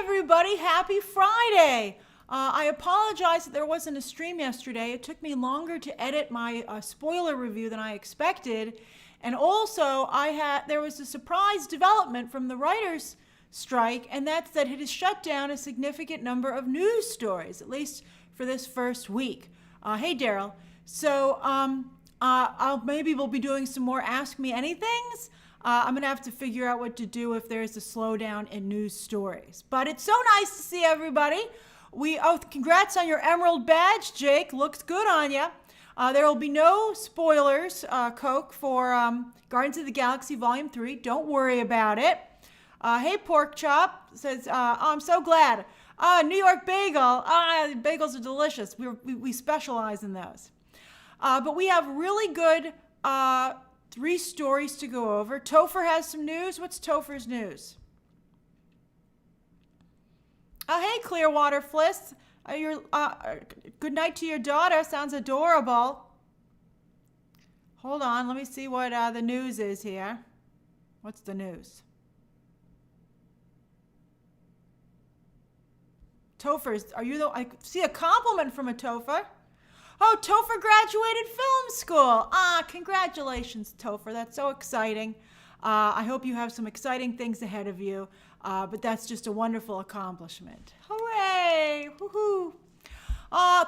everybody. Happy Friday. I apologize that there wasn't a stream yesterday. It took me longer to edit my spoiler review than I expected. And also, there was a surprise development from the writers' strike, and that's that it has shut down a significant number of news stories, at least for this first week. Hey, Daryl. So maybe we'll be doing some more Ask Me Anythings. I'm going to have to figure out what to do if there's a slowdown in news stories. But it's so nice to see everybody. Congrats on your Emerald badge, Jake. Looks good on you. There will be no spoilers, Coke, for Guardians of the Galaxy Volume 3. Don't worry about it. Hey, Pork Chop says, I'm so glad. New York Bagel. Bagels are delicious. We specialize in those. But we have really good 3 stories to go over. Topher has some news. What's Topher's news? Hey, Clearwater Fliss. Good night to your daughter. Sounds adorable. Hold on. Let me see what the news is here. What's the news? Topher, I see a compliment from a Topher. Oh, Topher graduated film school. Congratulations, Topher. That's so exciting. I hope you have some exciting things ahead of you. But that's just a wonderful accomplishment. Hooray! Woohoo!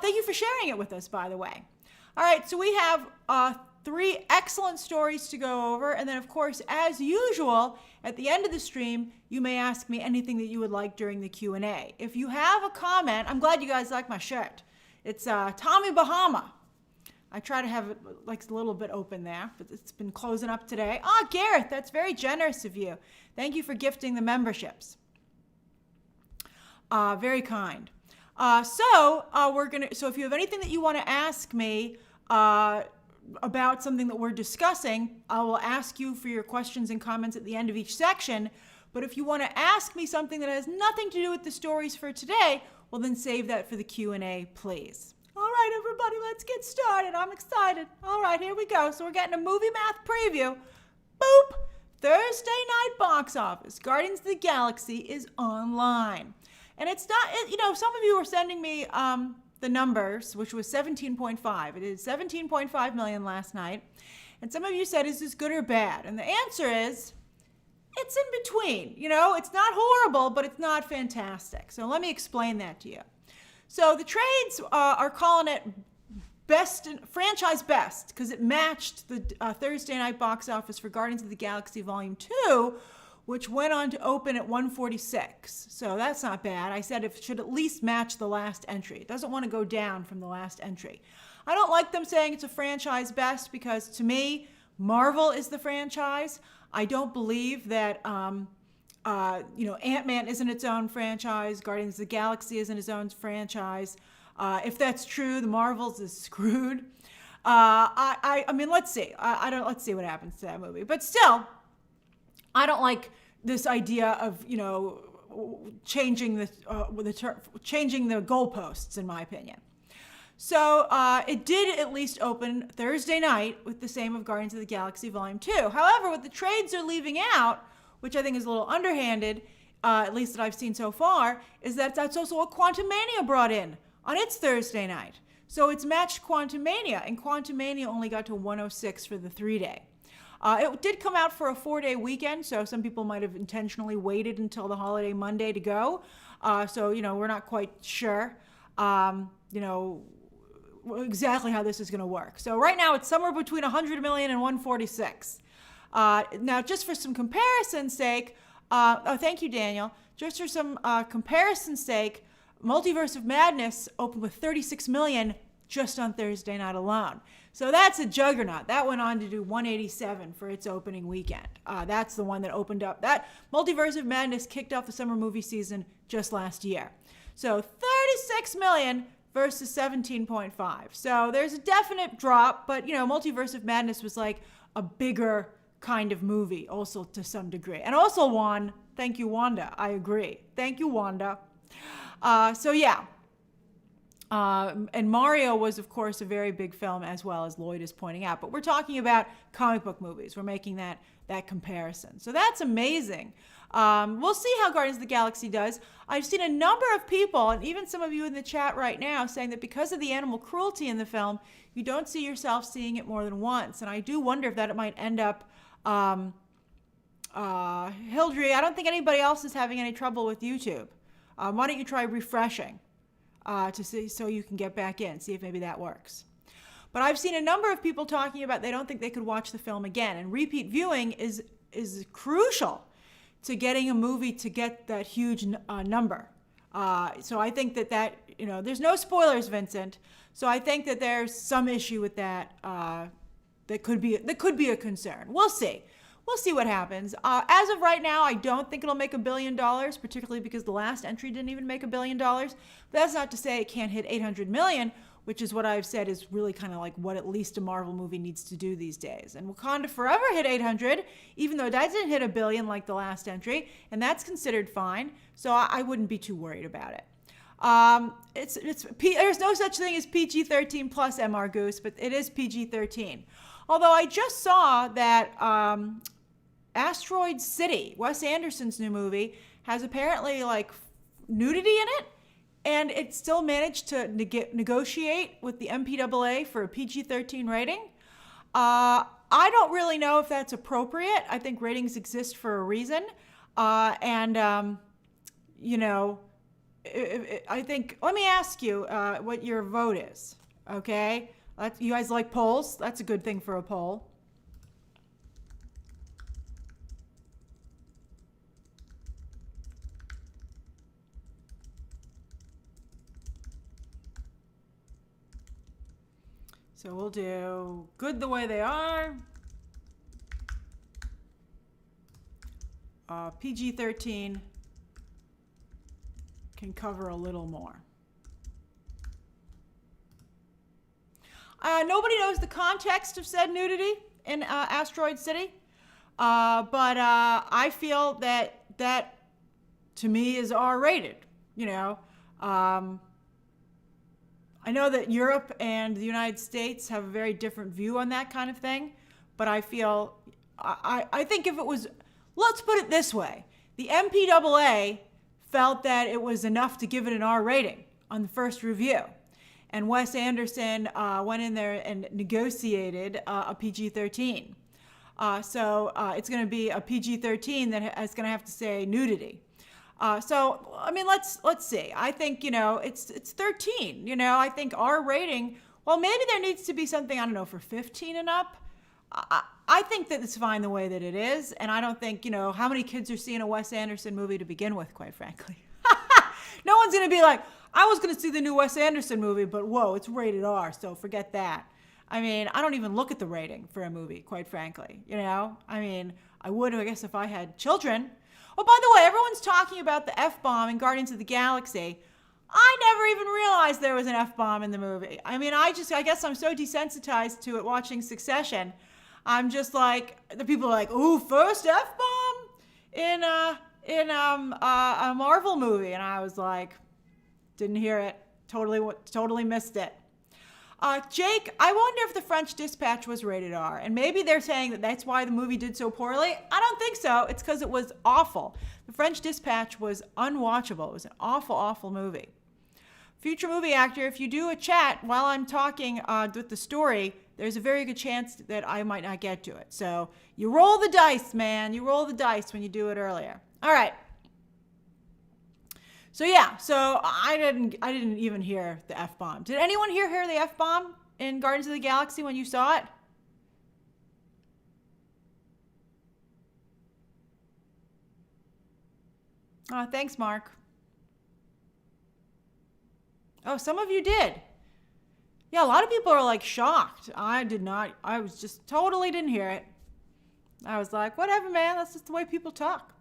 Thank you for sharing it with us, by the way. All right, so we have 3 excellent stories to go over. And then, of course, as usual, at the end of the stream, you may ask me anything that you would like during the Q&A. If you have a comment, I'm glad you guys like my shirt. It's Tommy Bahama. I try to have it like a little bit open there, but it's been closing up today. Gareth, that's very generous of you. Thank you for gifting the memberships. Very kind. So if you have anything that you want to ask me about something that we're discussing, I will ask you for your questions and comments at the end of each section. But if you want to ask me something that has nothing to do with the stories for today, well, then save that for the Q&A, please. All right, everybody, let's get started. I'm excited. All right, here we go. So we're getting a movie math preview. Boop. Thursday night box office. Guardians of the Galaxy is online. And it's not, some of you were sending me the numbers, which was 17.5. It is 17.5 million last night. And some of you said, is this good or bad? And the answer is, it's in between. It's not horrible, but it's not fantastic. So let me explain that to you. So the trades are calling it franchise best because it matched the Thursday night box office for Guardians of the Galaxy Volume 2, which went on to open at 146. So that's not bad. I said it should at least match the last entry. It doesn't want to go down from the last entry. I don't like them saying it's a franchise best because to me, Marvel is the franchise. I don't believe that Ant-Man isn't its own franchise. Guardians of the Galaxy isn't its own franchise. If that's true, the Marvels is screwed. I mean, let's see. Let's see what happens to that movie. But still, I don't like this idea of changing the goalposts, in my opinion. So it did at least open Thursday night with the same of Guardians of the Galaxy Volume 2. However, what the trades are leaving out, which I think is a little underhanded, at least that I've seen so far, is that that's also what Quantumania brought in on its Thursday night. So it's matched Quantumania, and Quantumania only got to 106 for the 3-day. It did come out for a 4-day weekend, so some people might have intentionally waited until the holiday Monday to go. So, we're not quite sure, exactly how this is going to work. So right now it's somewhere between 100 million and 146. Now, just for some comparison's sake, thank you, Daniel. Just for some comparison's sake, Multiverse of Madness opened with 36 million just on Thursday night alone. So that's a juggernaut. That went on to do 187 for its opening weekend. That's the one that opened up. That Multiverse of Madness kicked off the summer movie season just last year. So 36 million versus 17.5. So there's a definite drop, but Multiverse of Madness was like a bigger kind of movie also to some degree. And also won. Thank you, Wanda. I agree. Thank you, Wanda. And Mario was, of course, a very big film as well, as Lloyd is pointing out. But we're talking about comic book movies. We're making that comparison. So that's amazing. We'll see how Guardians of the Galaxy does. I've seen a number of people, and even some of you in the chat right now, saying that because of the animal cruelty in the film, you don't see yourself seeing it more than once. And I do wonder if that it might end up, Hildry, I don't think anybody else is having any trouble with YouTube. Why don't you try refreshing to see, so you can get back in, see if maybe that works. But I've seen a number of people talking about they don't think they could watch the film again. And repeat viewing is crucial to getting a movie to get that huge number. So I think that there's no spoilers, Vincent. So I think that there's some issue with that that could be a concern. We'll see. We'll see what happens. As of right now, I don't think it'll make $1 billion, particularly because the last entry didn't even make $1 billion. But that's not to say it can't hit 800 million, which is what I've said is really kind of like what at least a Marvel movie needs to do these days. And Wakanda Forever hit 800, even though that didn't hit $1 billion like the last entry, and that's considered fine. So I wouldn't be too worried about it. There's no such thing as PG-13 plus MR Goose, but it is PG-13. Although I just saw that Asteroid City, Wes Anderson's new movie, has apparently like nudity in it, and it still managed to negotiate with the MPAA for a PG-13 rating. I don't really know if that's appropriate. I think ratings exist for a reason. I think, let me ask you what your vote is, okay? You guys like polls? That's a good thing for a poll. So we'll do good the way they are. PG-13 can cover a little more. Nobody knows the context of said nudity in Asteroid City, but I feel that to me is R-rated. I know that Europe and the United States have a very different view on that kind of thing, but I feel, I think if it was, let's put it this way, the MPAA felt that it was enough to give it an R rating on the first review. And Wes Anderson went in there and negotiated a PG-13. So it's going to be a PG-13 that is going to have to say nudity. So, I mean, let's see. I think, it's 13. I think our rating, well, maybe there needs to be something, I don't know, for 15 and up. I think that it's fine the way that it is. And I don't think, how many kids are seeing a Wes Anderson movie to begin with, quite frankly. No one's going to be like, I was going to see the new Wes Anderson movie, but whoa, it's rated R, so forget that. I mean, I don't even look at the rating for a movie, quite frankly. I mean, I would, I guess, if I had children. Oh, by the way, everyone's talking about the F-bomb in Guardians of the Galaxy. I never even realized there was an F-bomb in the movie. I mean, I guess I'm so desensitized to it watching Succession. I'm just like, the people are like, ooh, first F-bomb in a Marvel movie. And I was like, didn't hear it. Totally missed it. Jake, I wonder if The French Dispatch was rated R, and maybe they're saying that that's why the movie did so poorly. I don't think so. It's because it was awful. The French Dispatch was unwatchable. It was an awful, awful movie. Future movie actor, if you do a chat while I'm talking with the story, there's a very good chance that I might not get to it. So you roll the dice, man. You roll the dice when you do it earlier. All right. So yeah, so I didn't even hear the F-bomb. Did anyone hear the F-bomb in Guardians of the Galaxy when you saw it? Oh, thanks, Mark. Oh, some of you did. Yeah, a lot of people are like shocked. I did not. I was just totally didn't hear it. I was like, whatever, man. That's just the way people talk.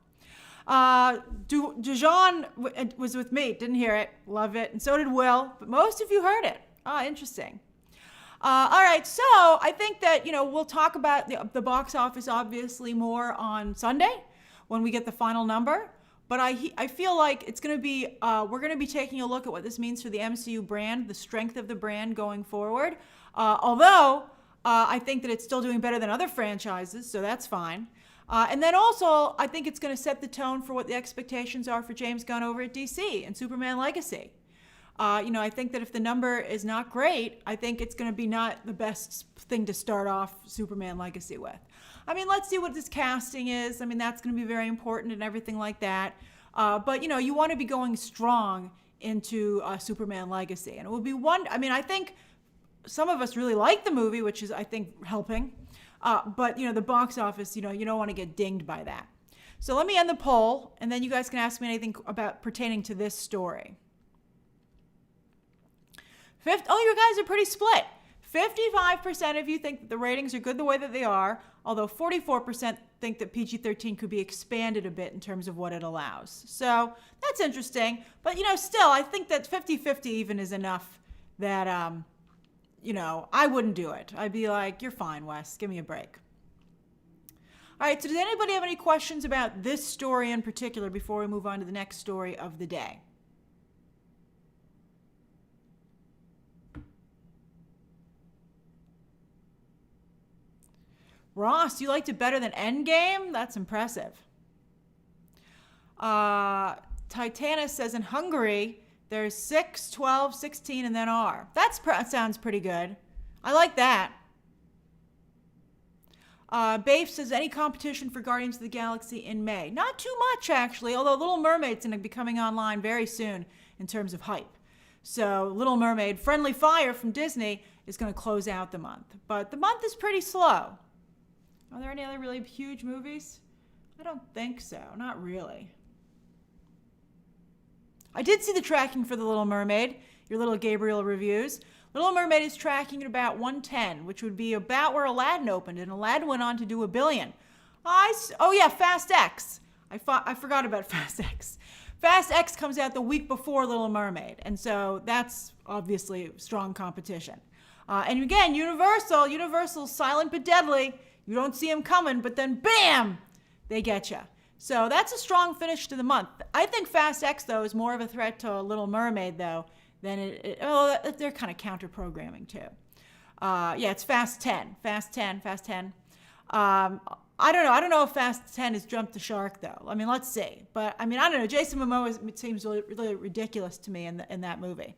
Dijon was with me, didn't hear it, love it, and so did Will, but most of you heard it. Interesting. All right, so I think that, we'll talk about the box office obviously more on Sunday when we get the final number, but I feel like it's going to be, we're going to be taking a look at what this means for the MCU brand, the strength of the brand going forward, although I think that it's still doing better than other franchises, so that's fine. And then also, I think it's going to set the tone for what the expectations are for James Gunn over at DC and Superman Legacy. I think that if the number is not great, I think it's going to be not the best thing to start off Superman Legacy with. Let's see what this casting is. That's going to be very important and everything like that. But you want to be going strong into Superman Legacy. And it will be I think some of us really like the movie, which is, I think, helping. But the box office, you don't want to get dinged by that. So let me end the poll, and then you guys can ask me anything about pertaining to this story. You guys are pretty split. 55% of you think that the ratings are good the way that they are, although 44% think that PG-13 could be expanded a bit in terms of what it allows. So that's interesting. But, still, I think that 50-50 even is enough that, I wouldn't do it. I'd be like, you're fine, Wes. Give me a break. All right, so does anybody have any questions about this story in particular before we move on to the next story of the day? Ross, you liked it better than Endgame? That's impressive. Titanus says in Hungary, there's 6, 12, 16, and then R. That sounds pretty good. I like that. Bafe says, any competition for Guardians of the Galaxy in May? Not too much, actually, although Little Mermaid's going to be coming online very soon in terms of hype. So Little Mermaid, Friendly Fire from Disney is going to close out the month. But the month is pretty slow. Are there any other really huge movies? I don't think so. Not really. I did see the tracking for The Little Mermaid, your little Gabriel reviews. Little Mermaid is tracking at about 110, which would be about where Aladdin opened, and Aladdin went on to do $1 billion. Fast X. I forgot about Fast X. Fast X comes out the week before Little Mermaid, and so that's obviously strong competition. And again, Universal's silent but deadly. You don't see them coming, but then bam, they get you. So that's a strong finish to the month. I think Fast X, though, is more of a threat to Little Mermaid, though, than they're kind of counter-programming, too. It's Fast 10. Fast 10. I don't know if Fast 10 has jumped the shark, though. Let's see. But, I don't know. Jason Momoa seems really, really ridiculous to me in that movie.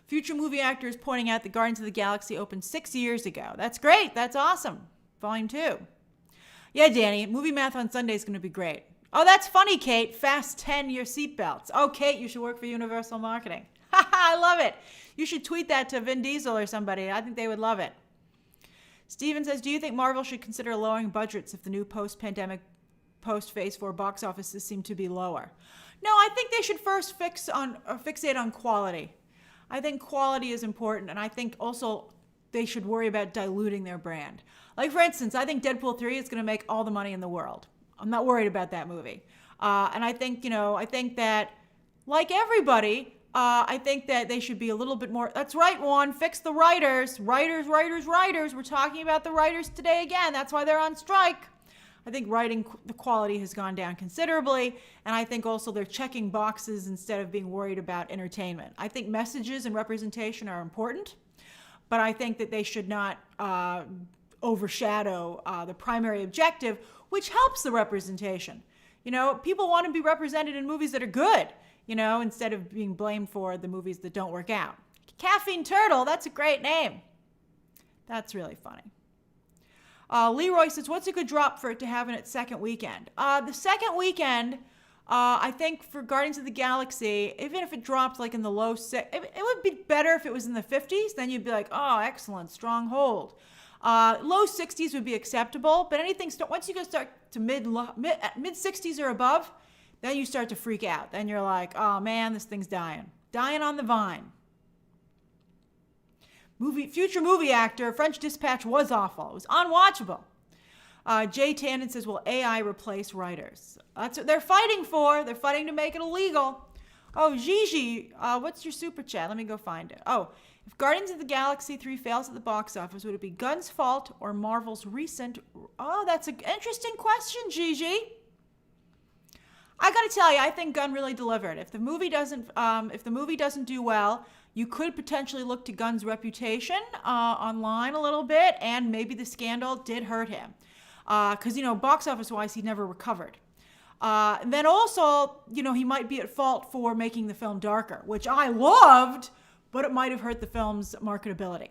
Future movie actors pointing out that Guardians of the Galaxy opened 6 years ago. That's great. That's awesome. Volume 2. Yeah, Danny, movie math on Sunday is going to be great. Oh, that's funny, Kate. Fast 10 your seatbelts. Oh, Kate, you should work for Universal Marketing. I love it. You should tweet that to Vin Diesel or somebody. I think they would love it. Steven says, do you think Marvel should consider lowering budgets if the new post-pandemic, post-Phase 4 box offices seem to be lower? No, I think they should first fixate on quality. I think quality is important, and I think also they should worry about diluting their brand. Like, for instance, I think Deadpool 3 is going to make all the money in the world. I'm not worried about that movie. And I think that, like everybody, I think that they should be a little bit more, that's right, Juan, fix the writers. Writers. We're talking about the writers today again. That's why they're on strike. I think writing, the quality has gone down considerably, and I think also they're checking boxes instead of being worried about entertainment. I think messages and representation are important, but I think that they should not overshadow the primary objective, which helps the representation. People want to be represented in movies that are good, instead of being blamed for the movies that don't work out. Caffeine Turtle, that's a great name. That's really funny. Leroy says, what's a good drop for it to have in its second weekend? The second weekend, I think for Guardians of the Galaxy, even if it dropped like in the low six, it would be better if it was in the 50s. Then you'd be like, oh, excellent, strong hold. Low 60s would be acceptable, but once you go start to mid 60s or above, then you start to freak out. Then you're like, oh man, this thing's dying on the vine. Future movie actor, French Dispatch was awful. It was unwatchable. Jay Tannen says, will AI replace writers? That's what they're fighting for. They're fighting to make it illegal. Oh, Gigi, what's your super chat? Let me go find it. Oh, if Guardians of the Galaxy 3 fails at the box office, would it be Gunn's fault or Marvel's recent... Oh, that's an interesting question, Gigi. I got to tell you, I think Gunn really delivered. If the movie doesn't do well, you could potentially look to Gunn's reputation online a little bit, and maybe the scandal did hurt him. because, box office-wise, he never recovered. Then also, he might be at fault for making the film darker, which I loved, but it might have hurt the film's marketability.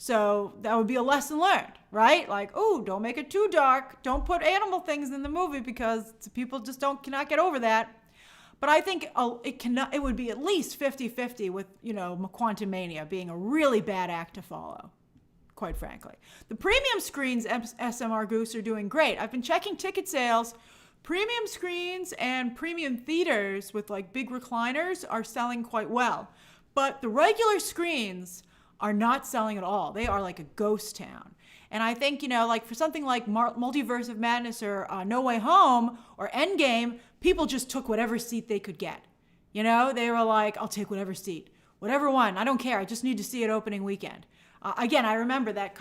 So that would be a lesson learned, right? Like, oh, don't make it too dark. Don't put animal things in the movie because people just cannot get over that. But I think it would be at least 50-50 with, Quantumania being a really bad act to follow, quite frankly. The premium screens, SMR Goose, are doing great. I've been checking ticket sales. Premium screens and premium theaters with big recliners are selling quite well. But the regular screens are not selling at all. They are like a ghost town. And I think, for something like Multiverse of Madness or No Way Home or Endgame, people just took whatever seat they could get. They were like, I'll take whatever seat, whatever one. I don't care. I just need to see it opening weekend. Again, I remember that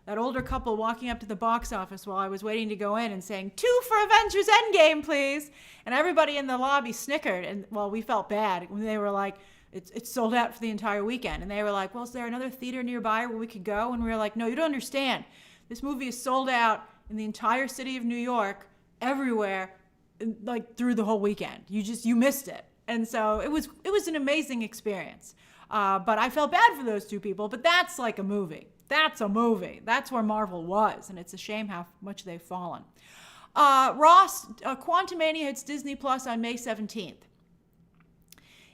older couple walking up to the box office while I was waiting to go in and saying, 2 for Avengers Endgame, please. And everybody in the lobby snickered. And, we felt bad when they were like, it's sold out for the entire weekend. And they were like, well, is there another theater nearby where we could go? And we were like, no, you don't understand. This movie is sold out in the entire city of New York, everywhere, through the whole weekend. You missed it. And so it was an amazing experience. But I felt bad for those 2 people. But that's like a movie. That's a movie. That's where Marvel was. And it's a shame how much they've fallen. Ross, Quantumania hits Disney Plus on May 17th.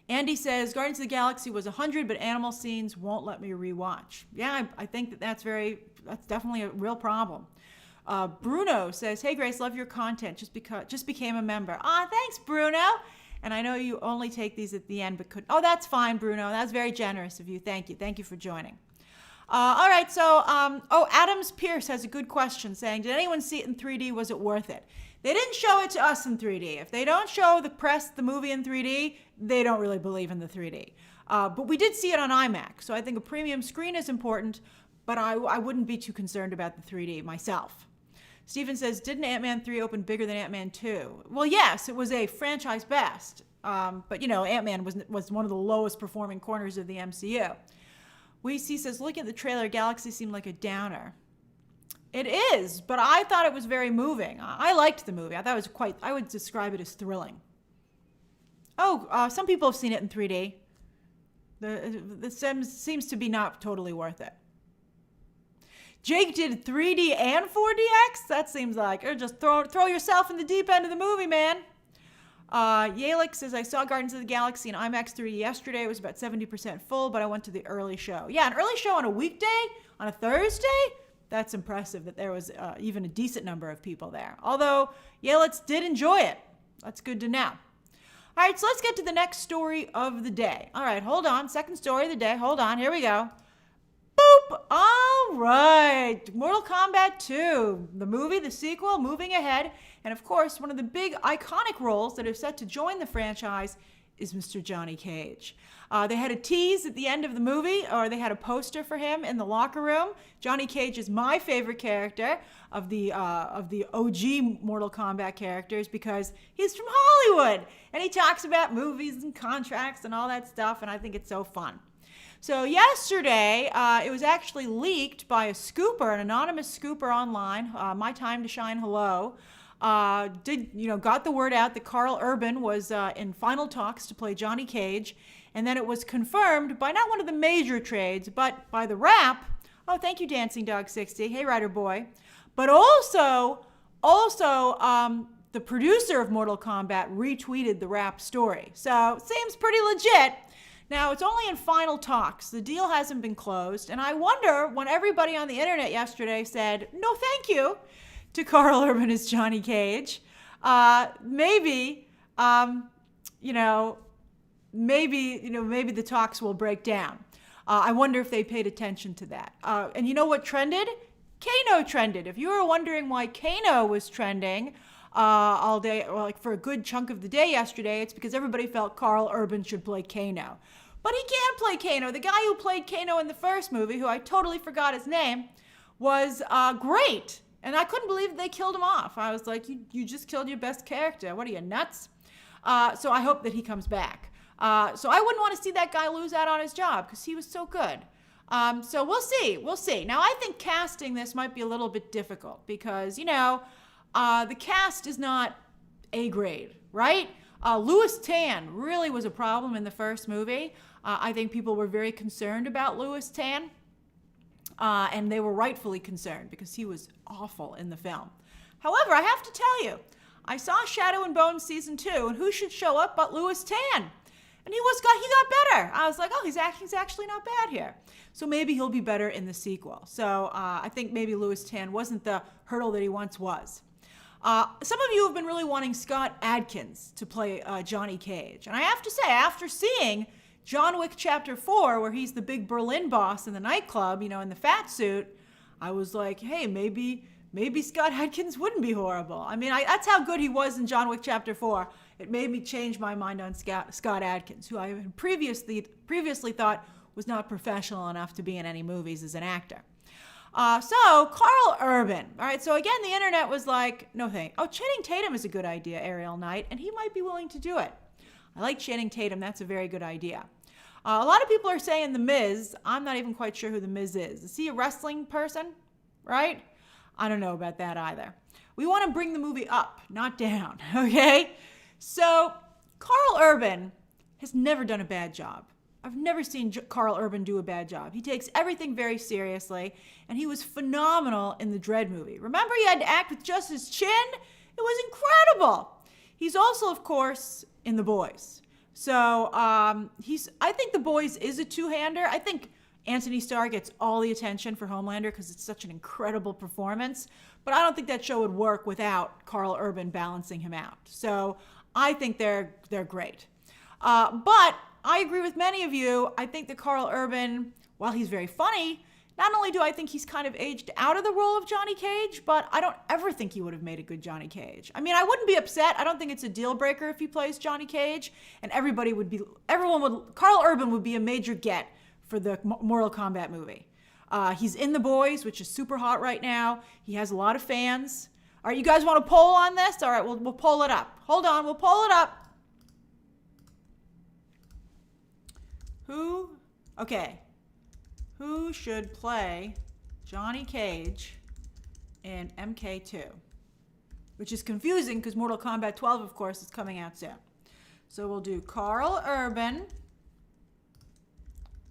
Andy says, Guardians of the Galaxy was 100, but animal scenes won't let me rewatch. Yeah, I think that's definitely a real problem. Bruno says, hey, Grace, love your content. Just became a member. Thanks, Bruno. And I know you only take these at the end, but that's fine, Bruno. That's very generous of you. Thank you. Thank you for joining. All right, so, Adams Pierce has a good question saying, did anyone see it in 3D? Was it worth it? They didn't show it to us in 3D. If they don't show the press the movie in 3D, they don't really believe in the 3D. But we did see it on IMAX, so I think a premium screen is important, but I wouldn't be too concerned about the 3D myself. Stephen says, didn't Ant-Man 3 open bigger than Ant-Man 2? Well, yes, it was a franchise best. But, Ant-Man was one of the lowest performing corners of the MCU. Weesey says, looking at the trailer, Galaxy seemed like a downer. It is, but I thought it was very moving. I liked the movie. I thought it was I would describe it as thrilling. Some people have seen it in 3D. The seems to be not totally worth it. Jake did 3D and 4DX? That seems like, just throw yourself in the deep end of the movie, man. Yalik says, I saw Guardians of the Galaxy in IMAX 3D yesterday. It was about 70% full, but I went to the early show. Yeah, an early show on a weekday? On a Thursday? That's impressive that there was even a decent number of people there. Although, Yalitz did enjoy it. That's good to know. All right, so let's get to the next story of the day. All right, hold on. Second story of the day. Hold on. Here we go. Boop. All right. Mortal Kombat 2. The movie, the sequel, moving ahead. And, of course, one of the big iconic roles that are set to join the franchise is Mr. Johnny Cage. They had a tease at the end of the movie, or they had a poster for him in the locker room. Johnny Cage is my favorite character of the OG Mortal Kombat characters because he's from Hollywood and he talks about movies and contracts and all that stuff, and I think it's so fun. So yesterday, it was actually leaked by a scooper, an anonymous scooper online. My Time to Shine Hello. Got the word out that Karl Urban was in final talks to play Johnny Cage, and then it was confirmed by not one of the major trades, but by the Wrap. Oh, thank you, Dancing Dog 60. Hey, Rider Boy. But also, the producer of Mortal Kombat retweeted the Wrap story. So, seems pretty legit. Now, it's only in final talks. The deal hasn't been closed, and I wonder when everybody on the internet yesterday said, no, thank you, to Karl Urban as Johnny Cage. Maybe the talks will break down. I wonder if they paid attention to that. And you know what trended? Kano trended. If you were wondering why Kano was trending all day, or like for a good chunk of the day yesterday, it's because everybody felt Karl Urban should play Kano. But he can't play Kano. The guy who played Kano in the first movie, who I totally forgot his name, was great. And I couldn't believe they killed him off. I was like, you just killed your best character. What are you, nuts? So I hope that he comes back. So I wouldn't want to see that guy lose out on his job because he was so good. So we'll see. We'll see. Now, I think casting this might be a little bit difficult because, the cast is not A grade, right? Louis Tan really was a problem in the first movie. I think people were very concerned about Louis Tan, and they were rightfully concerned because he was awful in the film. However, I have to tell you, I saw Shadow and Bone season 2, and who should show up but Louis Tan? And he got better. I was like, oh, he's actually not bad here. So maybe he'll be better in the sequel. So I think maybe Louis Tan wasn't the hurdle that he once was. Some of you have been really wanting Scott Adkins to play Johnny Cage. And I have to say, after seeing John Wick Chapter 4, where he's the big Berlin boss in the nightclub, in the fat suit, I was like, hey, maybe Scott Adkins wouldn't be horrible. I mean, that's how good he was in John Wick Chapter 4. It made me change my mind on Scott Adkins, who I had previously thought was not professional enough to be in any movies as an actor. So, Karl Urban. All right, so again, the internet was like, no thanks. Oh, Channing Tatum is a good idea, Ariel Knight, and he might be willing to do it. I like Channing Tatum. That's a very good idea. A lot of people are saying The Miz. I'm not even quite sure who The Miz is. Is he a wrestling person? Right? I don't know about that either. We want to bring the movie up, not down, okay? So, Karl Urban has never done a bad job. I've never seen Karl Urban do a bad job. He takes everything very seriously, and he was phenomenal in the Dredd movie. Remember, he had to act with just his chin? It was incredible. He's also, of course, in The Boys. So, I think The Boys is a two-hander. I think Anthony Starr gets all the attention for Homelander because it's such an incredible performance. But I don't think that show would work without Karl Urban balancing him out. So, I think they're great. But I agree with many of you. I think that Karl Urban, while he's very funny, not only do I think he's kind of aged out of the role of Johnny Cage, but I don't ever think he would have made a good Johnny Cage. I mean, I wouldn't be upset. I don't think it's a deal breaker if he plays Johnny Cage, and Karl Urban would be a major get for the Mortal Kombat movie. He's in The Boys, which is super hot right now. He has a lot of fans. All right, you guys want a poll on this? All right, we'll poll it up. Hold on, we'll poll it up. Who should play Johnny Cage in MK2? Which is confusing because Mortal Kombat 12, of course, is coming out soon. So we'll do Karl Urban,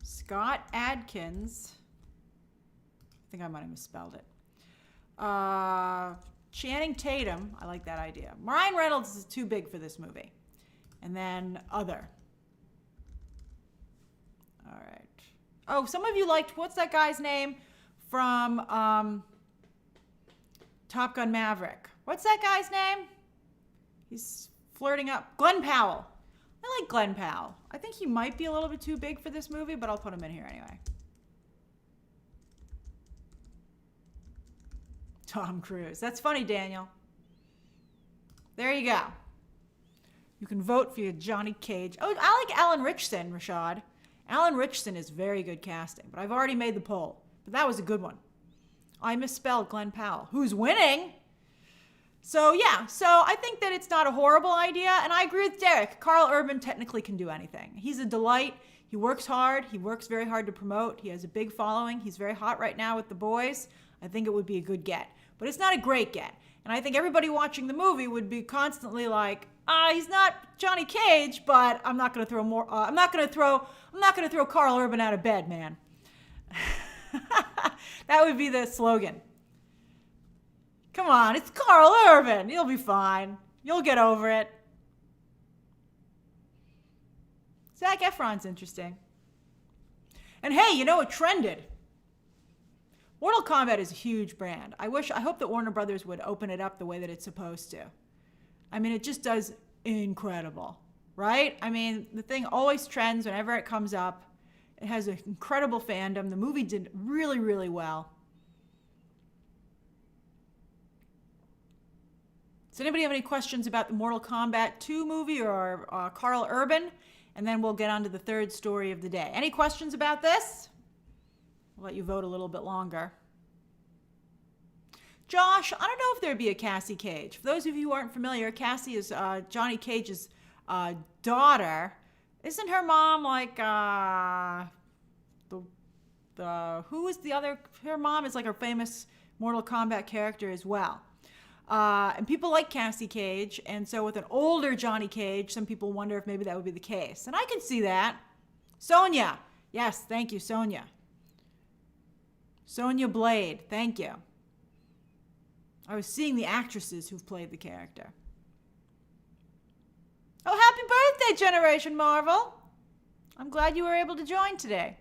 Scott Adkins. I think I might have misspelled it. Channing Tatum. I like that idea. Ryan Reynolds is too big for this movie. And then other. All right. Oh, some of you liked, what's that guy's name from Top Gun Maverick? What's that guy's name? He's flirting up. Glenn Powell. I like Glenn Powell. I think he might be a little bit too big for this movie, but I'll put him in here anyway. Tom Cruise. That's funny, Daniel. There you go. You can vote for your Johnny Cage. Oh, I like Alan Ritchson, Rashad. Alan Ritchson is very good casting, but I've already made the poll. But that was a good one. I misspelled Glenn Powell, who's winning. So, yeah. So, I think that it's not a horrible idea, and I agree with Derek. Karl Urban technically can do anything. He's a delight. He works hard. He works very hard to promote. He has a big following. He's very hot right now with The Boys. I think it would be a good get. But it's not a great get. And I think everybody watching the movie would be constantly like, he's not Johnny Cage, but I'm not going to throw more. I'm not going to throw Karl Urban out of bed, man. That would be the slogan. Come on, it's Karl Urban. You'll be fine. You'll get over it. Zac Efron's interesting. And hey, you know what trended? Mortal Kombat is a huge brand. I hope that Warner Brothers would open it up the way that it's supposed to. I mean, it just does incredible, right? I mean, the thing always trends whenever it comes up. It has an incredible fandom. The movie did really, really well. Does anybody have any questions about the Mortal Kombat 2 movie or Karl Urban? And then we'll get on to the third story of the day. Any questions about this? I'll let you vote a little bit longer. Josh, I don't know if there'd be a Cassie Cage. For those of you who aren't familiar, Cassie is Johnny Cage's daughter. Isn't her mom like the who is the other? Her mom is like a famous Mortal Kombat character as well. And people like Cassie Cage, and so with an older Johnny Cage, some people wonder if maybe that would be the case. And I can see that. Sonya. Yes, thank you, Sonya. Sonya Blade, thank you. I was seeing the actresses who've played the character. Oh, happy birthday, Generation Marvel. I'm glad you were able to join today.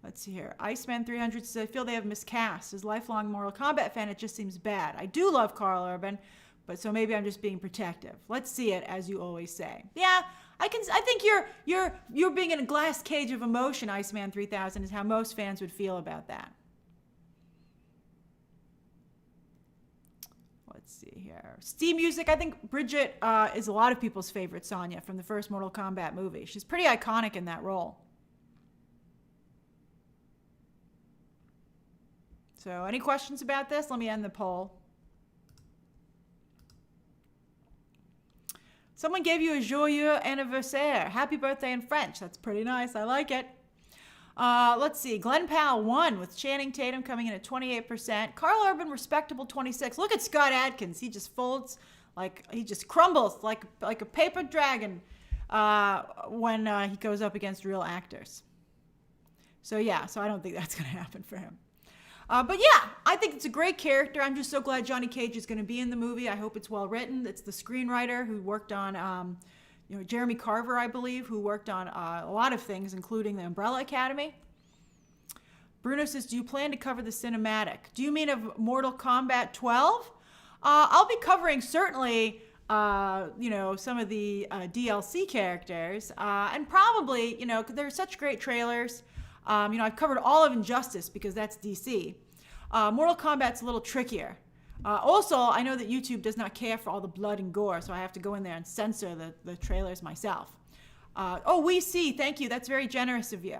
Let's see here. Iceman 300 says, I feel they have miscast. As a lifelong Mortal Kombat fan, it just seems bad. I do love Karl Urban, but so maybe I'm just being protective. Let's see it, as you always say. Yeah, I think you're being in a glass cage of emotion, Iceman 3000, is how most fans would feel about that. Let's see here. Steam Music, I think Bridget is a lot of people's favorite Sonya from the first Mortal Kombat movie. She's pretty iconic in that role. So any questions about this? Let me end the poll. Someone gave you a joyeux anniversaire. Happy birthday in French. That's pretty nice. I like it. Let's see. Glenn Powell won with Channing Tatum coming in at 28%. Karl Urban, respectable 26%. Look at Scott Adkins. He just folds he just crumbles like a paper dragon when he goes up against real actors. So yeah, I don't think that's going to happen for him. But yeah, I think it's a great character. I'm just so glad Johnny Cage is going to be in the movie. I hope it's well written. It's the screenwriter who worked on, Jeremy Carver, I believe, who worked on a lot of things, including the Umbrella Academy. Bruno says, do you plan to cover the cinematic? Do you mean of Mortal Kombat 12? I'll be covering certainly, some of the DLC characters, and probably, they're such great trailers. I've covered all of Injustice because that's DC. Mortal Kombat's a little trickier. Also, I know that YouTube does not care for all the blood and gore, so I have to go in there and censor the trailers myself. We see. Thank you. That's very generous of you.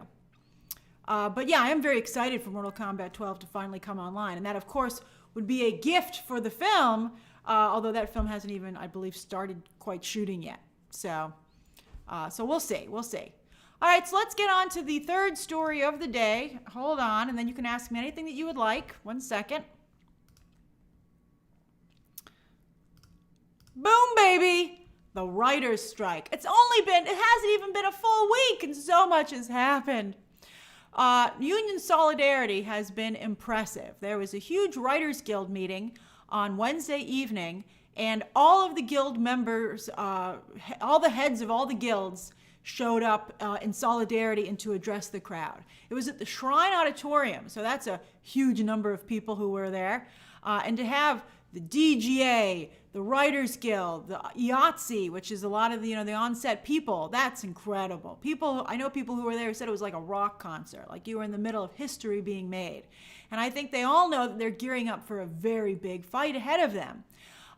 But yeah, I am very excited for Mortal Kombat 12 to finally come online. And that, of course, would be a gift for the film, although that film hasn't even, I believe, started quite shooting yet. So we'll see. We'll see. All right, so let's get on to the third story of the day. Hold on, and then you can ask me anything that you would like. 1 second. Boom, baby! The writer's strike. It hasn't even been a full week, and so much has happened. Union solidarity has been impressive. There was a huge Writers Guild meeting on Wednesday evening, and all of the guild members, all the heads of all the guilds, showed up in solidarity and to address the crowd. It was at the Shrine Auditorium, so that's a huge number of people who were there. And to have the DGA, the Writers Guild, the IATSE, which is a lot of the on-set people, that's incredible. I know people who were there who said it was like a rock concert, like you were in the middle of history being made. And I think they all know that they're gearing up for a very big fight ahead of them.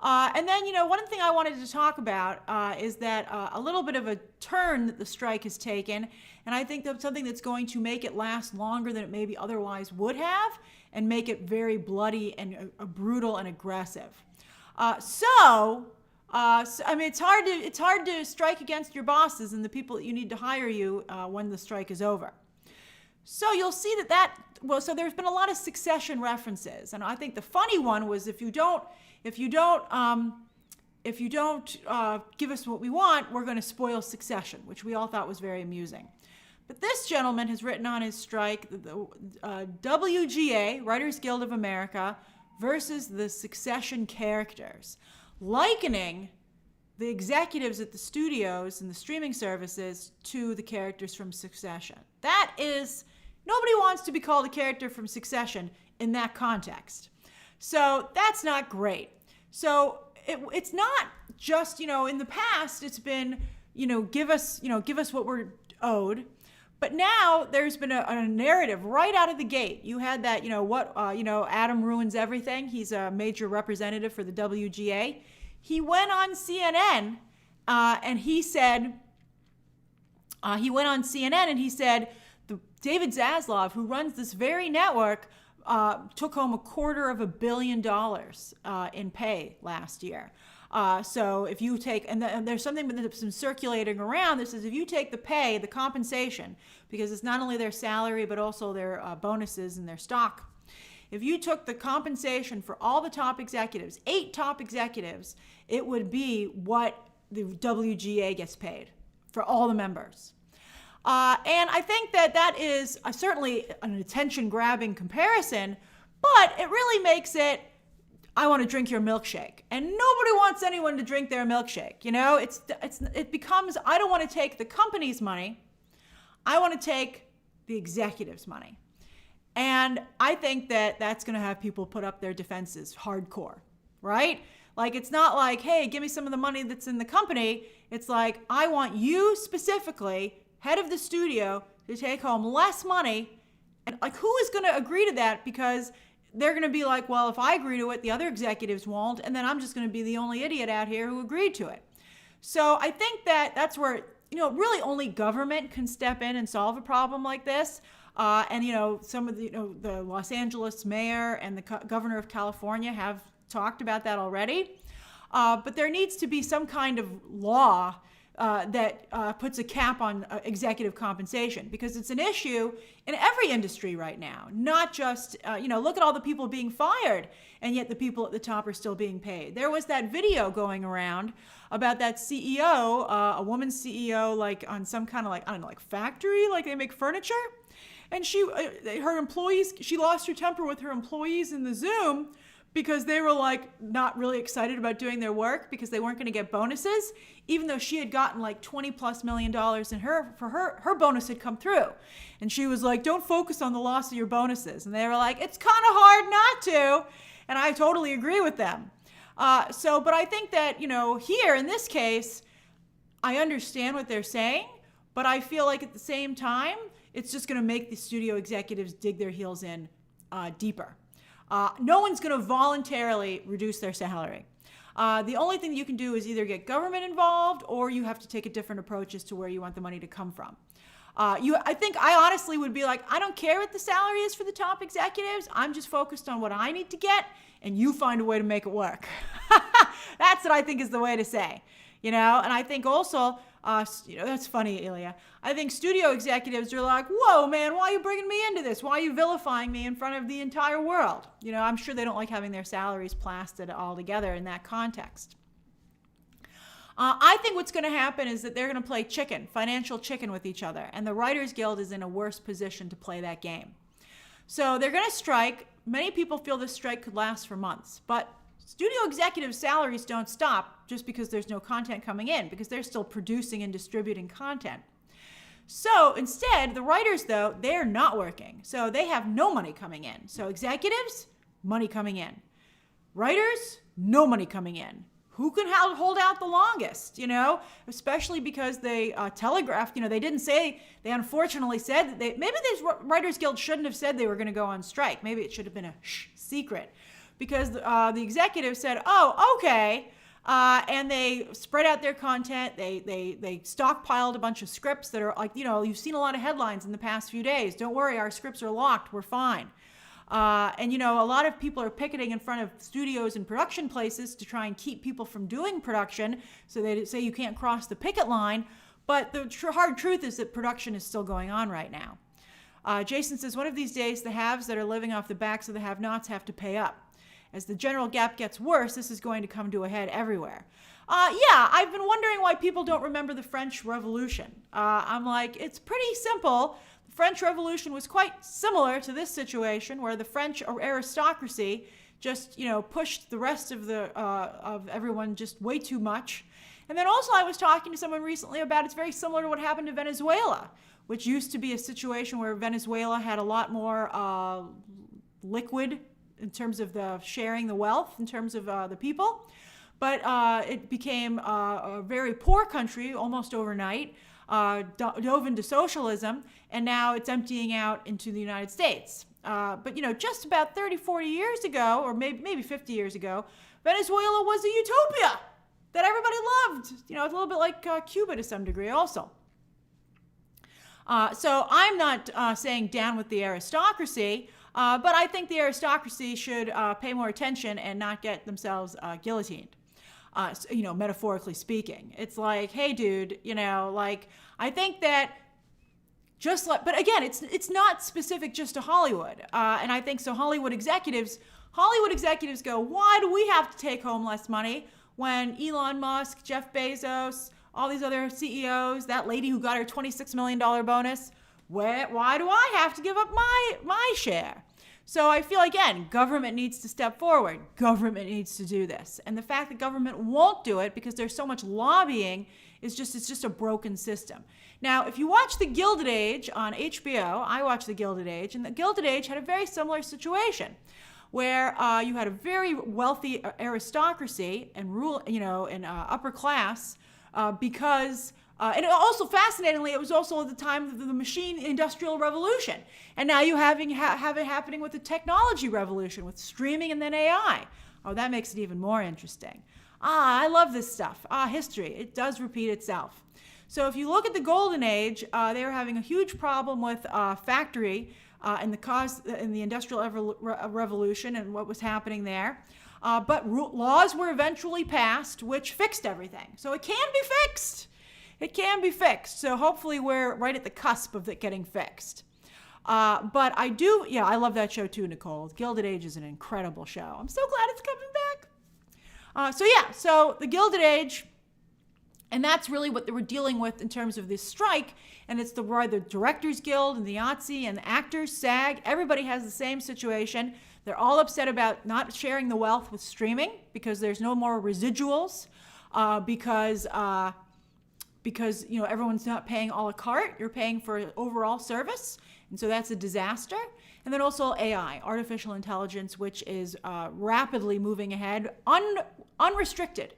And then, one thing I wanted to talk about is that a little bit of a turn that the strike has taken, and I think that's something that's going to make it last longer than it maybe otherwise would have, and make it very bloody and brutal and aggressive. It's hard to strike against your bosses and the people that you need to hire you when the strike is over. So you'll see so there's been a lot of Succession references, and I think the funny one was if you don't give us what we want, we're going to spoil Succession, which we all thought was very amusing. But this gentleman has written on his strike the WGA, Writers Guild of America, versus the Succession characters, likening the executives at the studios and the streaming services to the characters from Succession. Nobody wants to be called a character from Succession in that context. So that's not great. So it's not just, in the past, it's been, give us what we're owed. But now there's been a narrative right out of the gate. You had that, Adam ruins everything. He's a major representative for the WGA. He went on CNN and he said, David Zaslav, who runs this very network, took home $250 million in pay last year. So if you take, and there's something that's been circulating around that says if you take the pay, the compensation, because it's not only their salary but also their bonuses and their stock. If you took the compensation for all the top executives, 8 top executives, it would be what the WGA gets paid for all the members. And I think that is certainly an attention-grabbing comparison, but it really makes it, I want to drink your milkshake. And nobody wants anyone to drink their milkshake. It becomes, I don't want to take the company's money. I want to take the executive's money. And I think that that's going to have people put up their defenses hardcore, right? Like, it's not like, hey, give me some of the money that's in the company. It's like, I want you specifically, head of the studio, to take home less money. And like, who is going to agree to that? Because they're going to be like, well, if I agree to it, the other executives won't. And then I'm just going to be the only idiot out here who agreed to it. So I think that's where, really only government can step in and solve a problem like this. And some of the Los Angeles mayor and the governor of California have talked about that already. But there needs to be some kind of law that puts a cap on executive compensation, because it's an issue in every industry right now. Not just, look at all the people being fired, and yet the people at the top are still being paid. There was that video going around about that CEO, a woman CEO, like on some kind of like factory, like they make furniture. And she lost her temper with her employees in the Zoom because they were like not really excited about doing their work because they weren't going to get bonuses, even though she had gotten like $20+ million in her bonus had come through. And she was like, don't focus on the loss of your bonuses. And they were like, it's kind of hard not to. And I totally agree with them. But I think that, here in this case, I understand what they're saying, but I feel like at the same time, it's just going to make the studio executives dig their heels in deeper. No one's going to voluntarily reduce their salary. The only thing that you can do is either get government involved, or you have to take a different approach as to where you want the money to come from. I honestly would be like, I don't care what the salary is for the top executives. I'm just focused on what I need to get, and you find a way to make it work. That's what I think is the way to say. And I think also, that's funny, Ilya. I think studio executives are like, whoa, man, why are you bringing me into this? Why are you vilifying me in front of the entire world? I'm sure they don't like having their salaries plastered all together in that context. I think what's going to happen is that they're going to play financial chicken with each other. And the Writers Guild is in a worse position to play that game. So they're going to strike. Many people feel this strike could last for months. But studio executives' salaries don't stop just because there's no content coming in, because they're still producing and distributing content. So instead, the writers, though, they're not working. So they have no money coming in. So executives, money coming in. Writers, no money coming in. Who can hold out the longest, especially because they telegraphed, they didn't say, they unfortunately said that maybe this Writers Guild shouldn't have said they were going to go on strike. Maybe it should have been a secret, because the executive said, oh, okay. And they spread out their content. They stockpiled a bunch of scripts that are like, you've seen a lot of headlines in the past few days. Don't worry, our scripts are locked. We're fine. And a lot of people are picketing in front of studios and production places to try and keep people from doing production. So they say you can't cross the picket line. But the hard truth is that production is still going on right now. Jason says, one of these days, the haves that are living off the backs of the have-nots have to pay up. As the general gap gets worse, this is going to come to a head everywhere. I've been wondering why people don't remember the French Revolution. I'm like, it's pretty simple. The French Revolution was quite similar to this situation, where the French aristocracy just, pushed the rest of of everyone just way too much. And then also I was talking to someone recently about it's very similar to what happened to Venezuela, which used to be a situation where Venezuela had a lot more liquid in terms of the sharing the wealth, in terms of the people. But it became a very poor country almost overnight, dove into socialism, and now it's emptying out into the United States. But just about 30, 40 years ago, or maybe 50 years ago, Venezuela was a utopia that everybody loved. It's a little bit like Cuba to some degree also. So I'm not saying down with the aristocracy, but I think the aristocracy should pay more attention and not get themselves guillotined. metaphorically speaking. It's like, hey, dude, like, I think that but again, it's not specific just to Hollywood. And I think so Hollywood executives go, why do we have to take home less money when Elon Musk, Jeff Bezos, all these other CEOs, that lady who got her $26 million bonus, why do I have to give up my share? So I feel, again, government needs to step forward. Government needs to do this. And the fact that government won't do it because there's so much lobbying it's just a broken system. Now, if you watch The Gilded Age on HBO, I watched The Gilded Age, and The Gilded Age had a very similar situation where you had a very wealthy aristocracy and upper class because and also, fascinatingly, it was also at the time of the machine industrial revolution. And now you have it happening with the technology revolution, with streaming and then AI. Oh, that makes it even more interesting. I love this stuff. History. It does repeat itself. So if you look at the Golden Age, they were having a huge problem with factory and the Industrial Revolution and what was happening there. But laws were eventually passed which fixed everything. So it can be fixed. It can be fixed. So hopefully we're right at the cusp of it getting fixed. But I love that show too, Nicole. Gilded Age is an incredible show. I'm so glad it's coming back. So the Gilded Age, and that's really what they were dealing with in terms of this strike. And it's the Directors Guild and the IATSE and the actors, SAG. Everybody has the same situation. They're all upset about not sharing the wealth with streaming because there's no more residuals because everyone's not paying a la carte. You're paying for overall service. And so that's a disaster. And then also AI, artificial intelligence, which is rapidly moving ahead, unrestricted.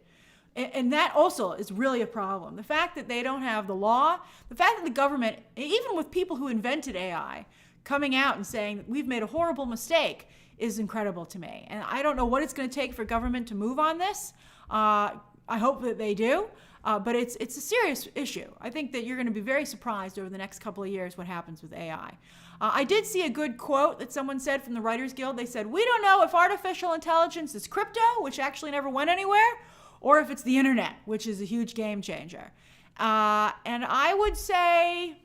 And that also is really a problem. The fact that they don't have the law, the fact that the government, even with people who invented AI, coming out and saying we've made a horrible mistake is incredible to me. And I don't know what it's going to take for government to move on this. I hope that they do. But it's a serious issue. I think that you're going to be very surprised over the next couple of years what happens with AI. I did see a good quote that someone said from the Writers Guild. They said, we don't know if artificial intelligence is crypto, which actually never went anywhere, or if it's the internet, which is a huge game changer. And I would say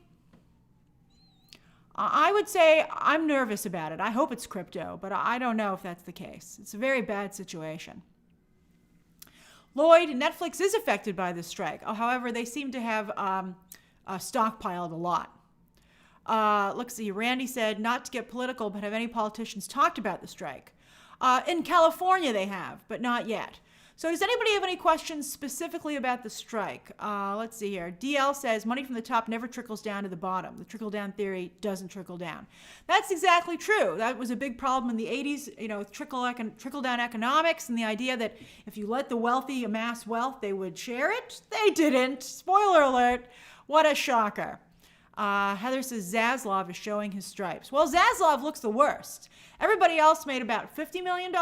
I'm nervous about it. I hope it's crypto, but I don't know if that's the case. It's a very bad situation. Lloyd, Netflix is affected by this strike. However, they seem to have stockpiled a lot. Let's see. Randy said, not to get political, but have any politicians talked about the strike? In California, they have, but not yet. So does anybody have any questions specifically about the strike? Let's see here. DL says, money from the top never trickles down to the bottom. The trickle-down theory doesn't trickle down. That's exactly true. That was a big problem in the 80s, trickle-down economics and the idea that if you let the wealthy amass wealth, they would share it. They didn't. Spoiler alert. What a shocker. Heather says Zaslav is showing his stripes. Well, Zaslav looks the worst. Everybody else made about $50 million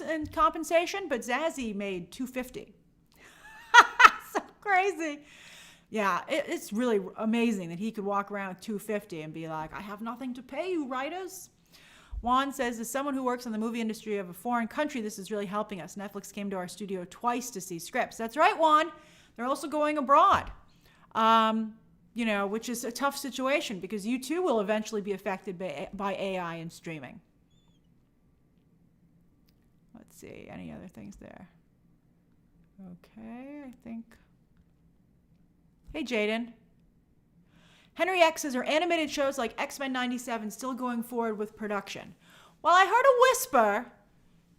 in compensation, but Zazie made $250. So crazy. Yeah, it's really amazing that he could walk around with $250 and be like, I have nothing to pay you, writers. Juan says, as someone who works in the movie industry of a foreign country, this is really helping us. Netflix came to our studio twice to see scripts. That's right, Juan. They're also going abroad. Which is a tough situation because you too will eventually be affected by AI and streaming. Let's see, any other things there? Okay, I think. Hey, Jaden. Henry X says, are animated shows like X-Men 97 still going forward with production? Well, I heard a whisper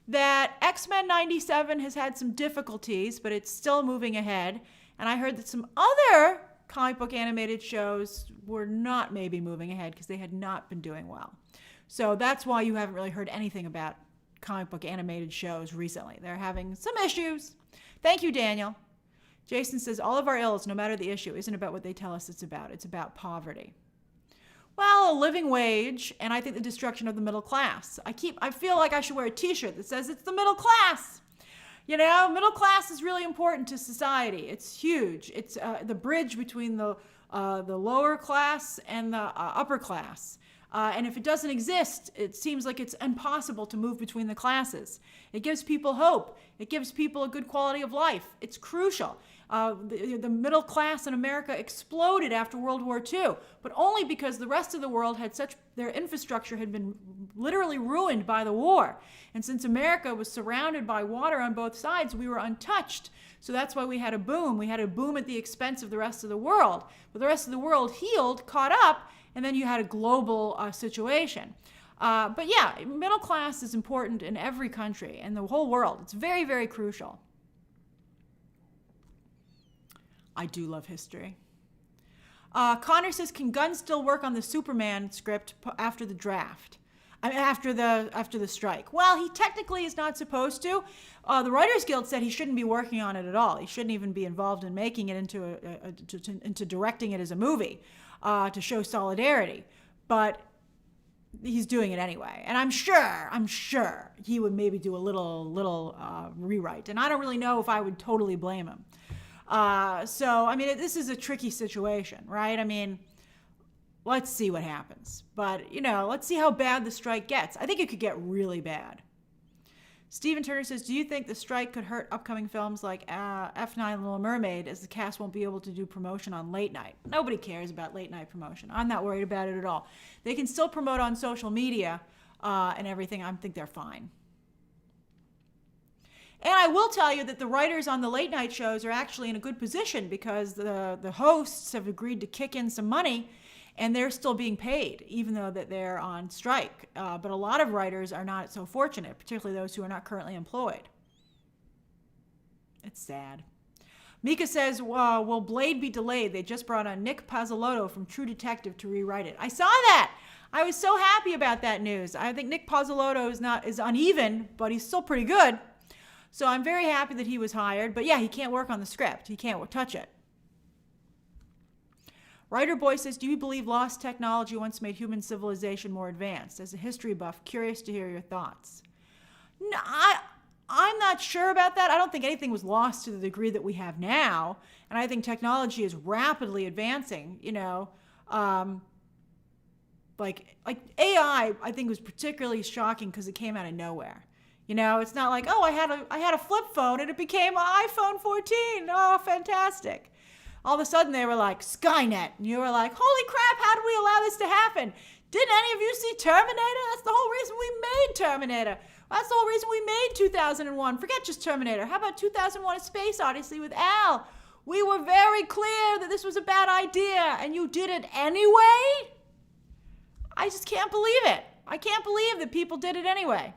that X-Men 97 has had some difficulties, but it's still moving ahead. And I heard that some other comic book animated shows were not maybe moving ahead because they had not been doing well. So that's why you haven't really heard anything about comic book animated shows recently. They're having some issues. Thank you, Daniel. Jason says, all of our ills, no matter the issue, isn't about what they tell us it's about. It's about poverty. Well, a living wage, and I think the destruction of the middle class. I feel like I should wear a t-shirt that says it's the middle class. Middle class is really important to society. It's huge. It's the bridge between the lower class and the upper class. And if it doesn't exist, it seems like it's impossible to move between the classes. It gives people hope. It gives people a good quality of life. It's crucial. The middle class in America exploded after World War II, but only because the rest of the world had their infrastructure had been literally ruined by the war. And since America was surrounded by water on both sides, we were untouched. So that's why we had a boom. We had a boom at the expense of the rest of the world. But the rest of the world healed, caught up, and then you had a global situation. But yeah, middle class is important in every country and the whole world. It's very, very crucial. I do love history. Connor says, can Gunn still work on the Superman script after the draft? I mean, after the strike. Well, he technically is not supposed to. The Writers Guild said he shouldn't be working on it at all. He shouldn't even be involved in making it into directing it as a movie to show solidarity. But he's doing it anyway. And I'm sure he would maybe do a little rewrite. And I don't really know if I would totally blame him. So, I mean, this is a tricky situation, right? I mean, let's see what happens. But, let's see how bad the strike gets. I think it could get really bad. Stephen Turner says, do you think the strike could hurt upcoming films like F9 Little Mermaid, as the cast won't be able to do promotion on late night? Nobody cares about late night promotion. I'm not worried about it at all. They can still promote on social media and everything. I think they're fine. And I will tell you that the writers on the late night shows are actually in a good position because the hosts have agreed to kick in some money and they're still being paid, even though that they're on strike. But a lot of writers are not so fortunate, particularly those who are not currently employed. It's sad. Mika says, will Blade be delayed? They just brought on Nick Pizzolatto from True Detective to rewrite it. I saw that. I was so happy about that news. I think Nick Pizzolatto is uneven, but he's still pretty good. So I'm very happy that he was hired. But yeah, he can't work on the script. He can't touch it. Writer Boy says, do you believe lost technology once made human civilization more advanced? As a history buff, curious to hear your thoughts. No, I'm not sure about that. I don't think anything was lost to the degree that we have now. And I think technology is rapidly advancing, like AI, I think was particularly shocking because it came out of nowhere. It's not like, I had a flip phone and it became an iPhone 14. Oh, fantastic. All of a sudden they were like, Skynet. And you were like, holy crap, how did we allow this to happen? Didn't any of you see Terminator? That's the whole reason we made Terminator. That's the whole reason we made 2001. Forget just Terminator. How about 2001: A Space Odyssey with Al? We were very clear that this was a bad idea and you did it anyway? I just can't believe it. I can't believe that people did it anyway.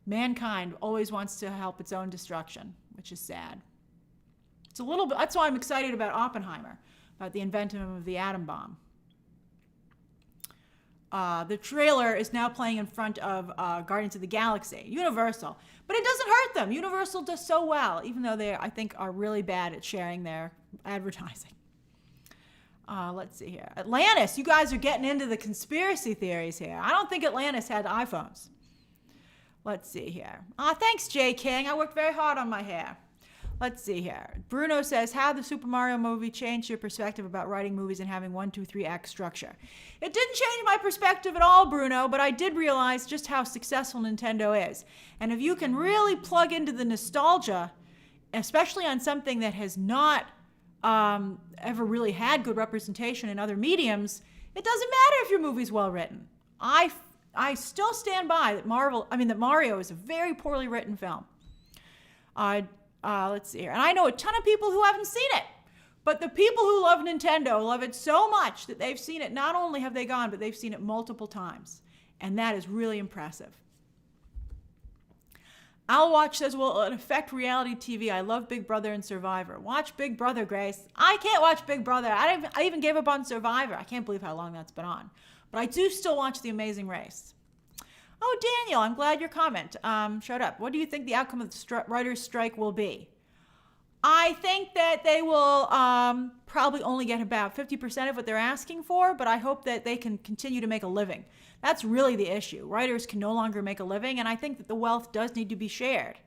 Mankind always wants to help its own destruction, which is sad. It's a little bit, that's why I'm excited about Oppenheimer, about the invention of the atom bomb. The trailer is now playing in front of Guardians of the Galaxy, Universal. But it doesn't hurt them. Universal does so well, even though they, I think, are really bad at sharing their advertising. Let's see here. Atlantis, you guys are getting into the conspiracy theories here. I don't think Atlantis had iPhones. Let's see here. Thanks, Jay King. I worked very hard on my hair. Let's see here. Bruno says, how the Super Mario movie changed your perspective about writing movies and having 1, 2, 3 act structure? It didn't change my perspective at all, Bruno, but I did realize just how successful Nintendo is. And if you can really plug into the nostalgia, especially on something that has not ever really had good representation in other mediums, it doesn't matter if your movie's well written. I still stand by that Mario is a very poorly written film. Let's see here. And I know a ton of people who haven't seen it. But the people who love Nintendo love it so much that they've seen it. Not only have they gone, but they've seen it multiple times. And that is really impressive. I'll Watch says, will it affect reality TV? I love Big Brother and Survivor. Watch Big Brother, Grace. I can't watch Big Brother. I even gave up on Survivor. I can't believe how long that's been on. But I do still watch The Amazing Race. Oh, Daniel, I'm glad your comment showed up. What do you think the outcome of the writer's strike will be? I think that they will probably only get about 50% of what they're asking for, but I hope that they can continue to make a living. That's really the issue. Writers can no longer make a living, and I think that the wealth does need to be shared.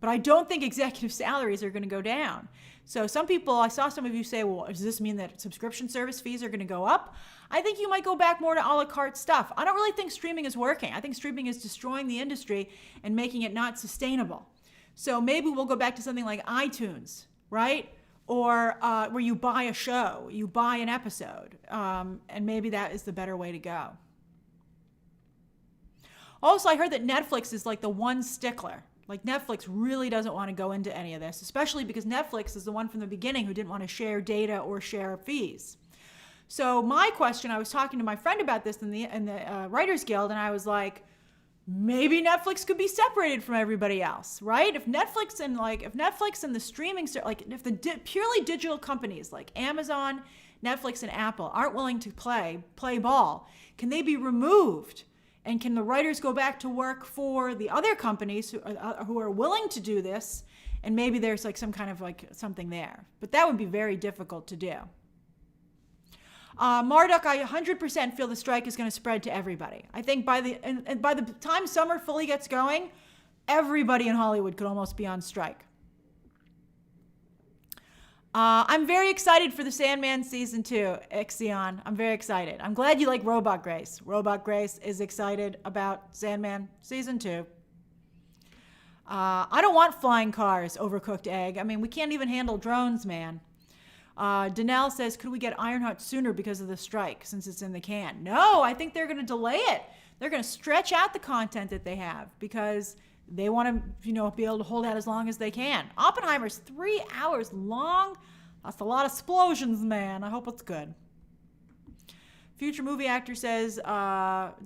But I don't think executive salaries are going to go down. So some people, I saw some of you say, well, does this mean that subscription service fees are going to go up? I think you might go back more to a la carte stuff. I don't really think streaming is working. I think streaming is destroying the industry and making it not sustainable. So maybe we'll go back to something like iTunes, right? Or where you buy a show, you buy an episode, and maybe that is the better way to go. Also, I heard that Netflix is like the one stickler. Like Netflix really doesn't want to go into any of this, especially because Netflix is the one from the beginning who didn't want to share data or share fees. So my question, I was talking to my friend about this in the Writers Guild, and I was like, maybe Netflix could be separated from everybody else, right? If Netflix and the streaming, like if the purely digital companies like Amazon, Netflix, and Apple aren't willing to play ball, can they be removed? And can the writers go back to work for the other companies who are willing to do this? And maybe there's like some kind of like something there, but that would be very difficult to do. Marduk, I 100% feel the strike is going to spread to everybody. I think by the time summer fully gets going, everybody in Hollywood could almost be on strike. I'm very excited for the Sandman season 2, Ixion. I'm very excited. I'm glad you like Robot Grace. Robot Grace is excited about Sandman season 2. I don't want flying cars, overcooked egg. I mean, we can't even handle drones, man. Danelle says, could we get Ironheart sooner because of the strike, since it's in the can? No, I think they're going to delay it. They're going to stretch out the content that they have because they want to, be able to hold out as long as they can. Oppenheimer's 3 hours long. That's a lot of explosions, man. I hope it's good. Future movie actor says,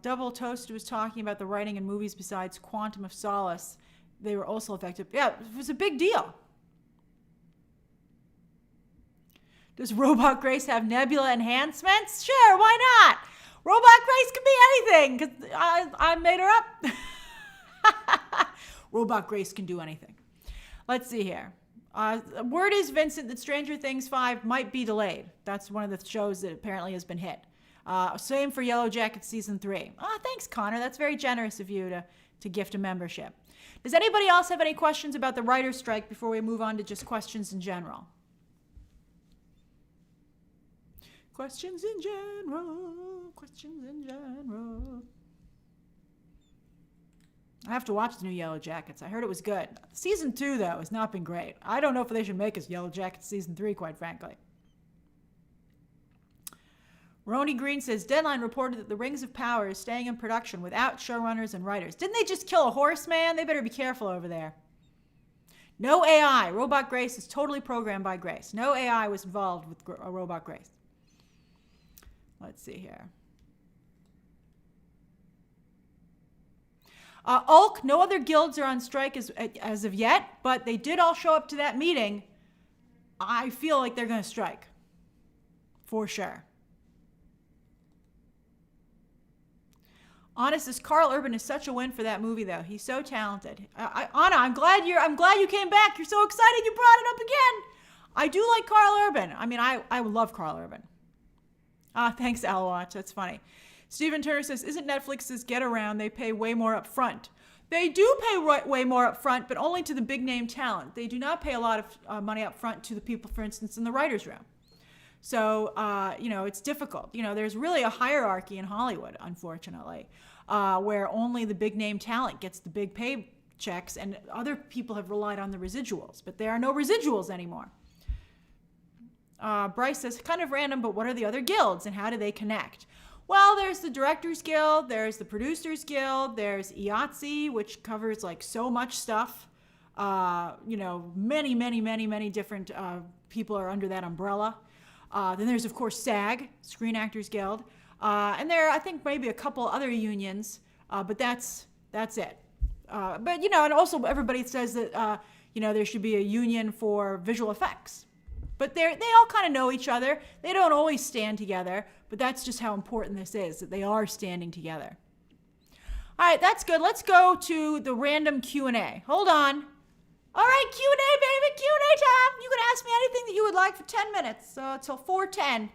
Double Toast was talking about the writing in movies besides Quantum of Solace. They were also affected. Yeah, it was a big deal. Does Robot Grace have nebula enhancements? Sure, why not? Robot Grace can be anything, because I made her up. Robot Grace can do anything. Let's see here. Word is, Vincent, that Stranger Things 5 might be delayed. That's one of the shows that apparently has been hit. Same for Yellow Jackets Season 3. Thanks, Connor. That's very generous of you to gift a membership. Does anybody else have any questions about the writer's strike before we move on to just questions in general? Questions in general. Questions in general. I have to watch the new Yellow Jackets. I heard it was good. Season 2, though, has not been great. I don't know if they should make us Yellow Jackets Season 3, quite frankly. Roni Green says, Deadline reported that The Rings of Power is staying in production without showrunners and writers. Didn't they just kill a horse, man? They better be careful over there. No AI. Robot Grace is totally programmed by Grace. No AI was involved with Robot Grace. Let's see here. Ulk, no other guilds are on strike as of yet, but they did all show up to that meeting. I feel like they're going to strike. For sure. Honest as Karl Urban is such a win for that movie, though. He's so talented. Anna, I'm glad you came back. You're so excited you brought it up again. I do like Karl Urban. I mean, I love Karl Urban. Thanks, Alwatch. That's funny. Stephen Turner says, isn't Netflix's Get Around, they pay way more up front? They do pay way more up front, but only to the big name talent. They do not pay a lot of money up front to the people, for instance, in the writer's room. So, it's difficult. There's really a hierarchy in Hollywood, unfortunately, where only the big name talent gets the big paychecks and other people have relied on the residuals, but there are no residuals anymore. Bryce says, kind of random, but what are the other guilds and how do they connect? Well, there's the Directors Guild, there's the Producers Guild, there's IATSE, which covers like so much stuff. Many different people are under that umbrella. Then there's, of course, SAG, Screen Actors Guild. And there are, I think, maybe a couple other unions, but that's it. And also everybody says that, there should be a union for visual effects. But they all kind of know each other. They don't always stand together, but that's just how important this is, that they are standing together. All right, that's good. Let's go to the random Q&A. Hold on. All right, Q&A, baby, Q&A time. You can ask me anything that you would like for 10 minutes, till 4:10.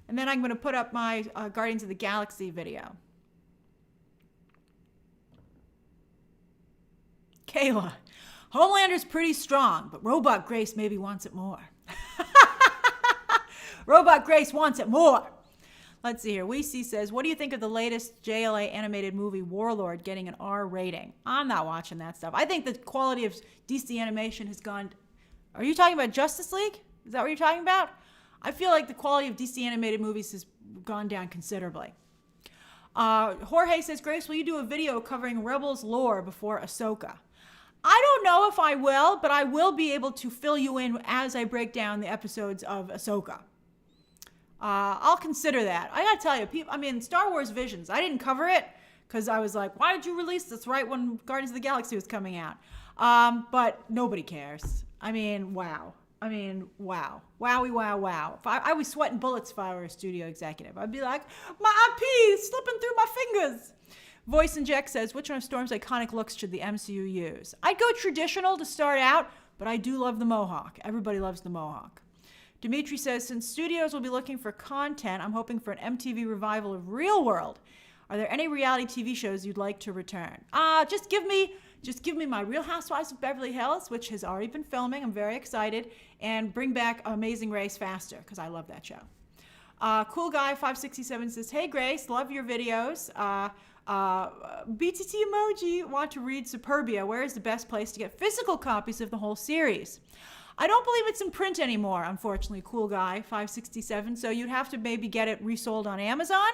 And then I'm going to put up my Guardians of the Galaxy video. Kayla. Homelander's pretty strong, but Robot Grace maybe wants it more. Robot Grace wants it more. Let's see here. Weesey says, what do you think of the latest JLA animated movie Warlord getting an R rating? I'm not watching that stuff. I think the quality of DC animation has gone... Are you talking about Justice League? Is that what you're talking about? I feel like the quality of DC animated movies has gone down considerably. Jorge says, Grace, will you do a video covering Rebels lore before Ahsoka? I don't know if I will, but I will be able to fill you in as I break down the episodes of Ahsoka. I'll consider that. I gotta tell you, Star Wars Visions, I didn't cover it because I was like, why did you release this right when Guardians of the Galaxy was coming out? But nobody cares. Wow. Wowie, wow. If I was sweating bullets if I were a studio executive. I'd be like, my IP is slipping through my fingers. Voice Inject says, which one of Storm's iconic looks should the MCU use? I'd go traditional to start out, but I do love the Mohawk. Everybody loves the Mohawk. Dimitri says, since studios will be looking for content, I'm hoping for an MTV revival of Real World. Are there any reality TV shows you'd like to return? Just give me my Real Housewives of Beverly Hills, which has already been filming. I'm very excited. And bring back Amazing Race faster, because I love that show. Cool Guy 567 says, hey, Grace, love your videos. BTT emoji, want to read Superbia. Where is the best place to get physical copies of the whole series? I don't believe it's in print anymore, unfortunately, Cool Guy 567. So you'd have to maybe get it resold on Amazon.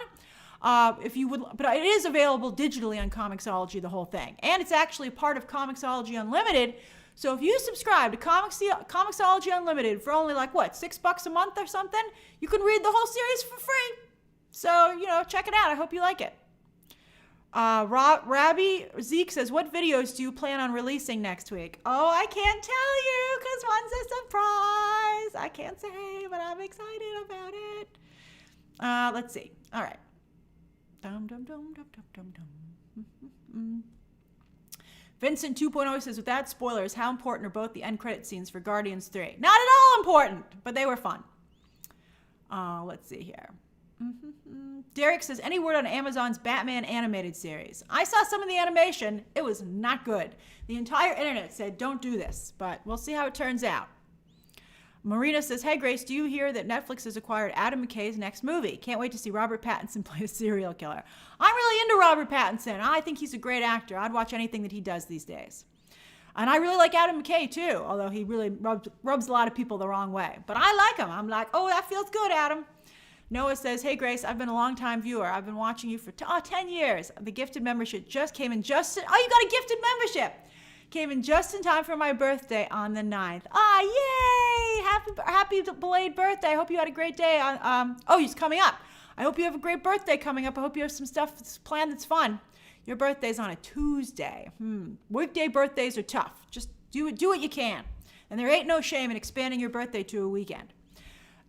If you would, but it is available digitally on Comixology, the whole thing. And it's actually part of Comixology Unlimited. So if you subscribe to Comixology Unlimited for only $6 a month or something, you can read the whole series for free. So, check it out. I hope you like it. Rabbi Zeke says, what videos do you plan on releasing next week? Oh, I can't tell you because one's a surprise. I can't say, but I'm excited about it. Let's see. All right. Dum, dum, dum, dum, dum, dum, dum. Vincent 2.0 says, without spoilers, how important are both the end credit scenes for Guardians 3? Not at all important, but they were fun. Let's see here. Derek says, any word on Amazon's Batman animated series? I saw some of the animation. It was not good. The entire internet said, don't do this, but we'll see how it turns out. Marina says, hey, Grace, do you hear that Netflix has acquired Adam McKay's next movie? Can't wait to see Robert Pattinson play a serial killer. I'm really into Robert Pattinson. I think he's a great actor. I'd watch anything that he does these days. And I really like Adam McKay, too, although he really rubs a lot of people the wrong way. But I like him. I'm like, oh, that feels good, Adam. Noah says, hey, Grace, I've been a long-time viewer. I've been watching you for 10 years. The gifted membership just came in you got a gifted membership. Came in just in time for my birthday on the 9th. Yay! Happy belated birthday. I hope you had a great day. It's coming up. I hope you have a great birthday coming up. I hope you have some stuff that's planned that's fun. Your birthday's on a Tuesday. Weekday birthdays are tough. Just do what you can. And there ain't no shame in expanding your birthday to a weekend.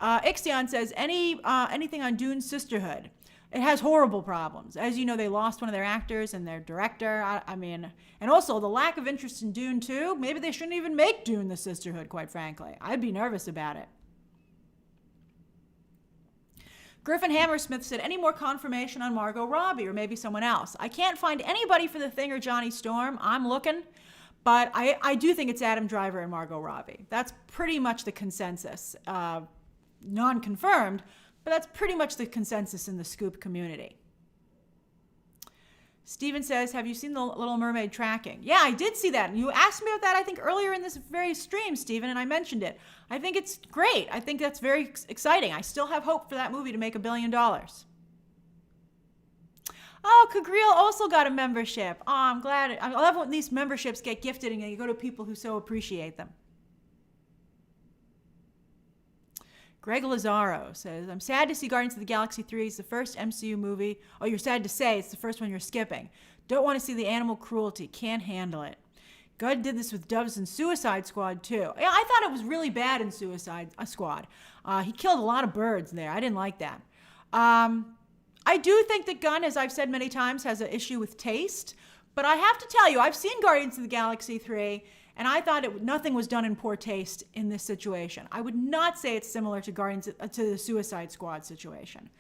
Ixion says, anything on Dune's Sisterhood? It has horrible problems. As you know, they lost one of their actors and their director. And also the lack of interest in Dune 2. Maybe they shouldn't even make Dune the Sisterhood, quite frankly. I'd be nervous about it. Griffin Hammersmith said, any more confirmation on Margot Robbie or maybe someone else? I can't find anybody for The Thing or Johnny Storm. I'm looking. But I do think it's Adam Driver and Margot Robbie. That's pretty much the consensus. Non-confirmed, but that's pretty much the consensus in the Scoop community. Steven says, have you seen The Little Mermaid tracking? Yeah, I did see that. And you asked me about that, I think, earlier in this very stream, Steven, and I mentioned it. I think it's great. I think that's very exciting. I still have hope for that movie to make $1 billion. Oh, Kagreel also got a membership. Oh, I'm glad. I love when these memberships get gifted and you go to people who so appreciate them. Greg Lazaro says, I'm sad to see Guardians of the Galaxy 3 is the first MCU movie. Oh, you're sad to say it's the first one you're skipping. Don't want to see the animal cruelty. Can't handle it. God did this with Doves in Suicide Squad, too. Yeah, I thought it was really bad in Suicide Squad. He killed a lot of birds there. I didn't like that. I do think that Gunn, as I've said many times, has an issue with taste. But I have to tell you, I've seen Guardians of the Galaxy 3, and I thought nothing was done in poor taste in this situation. I would not say it's similar to to the Suicide Squad situation.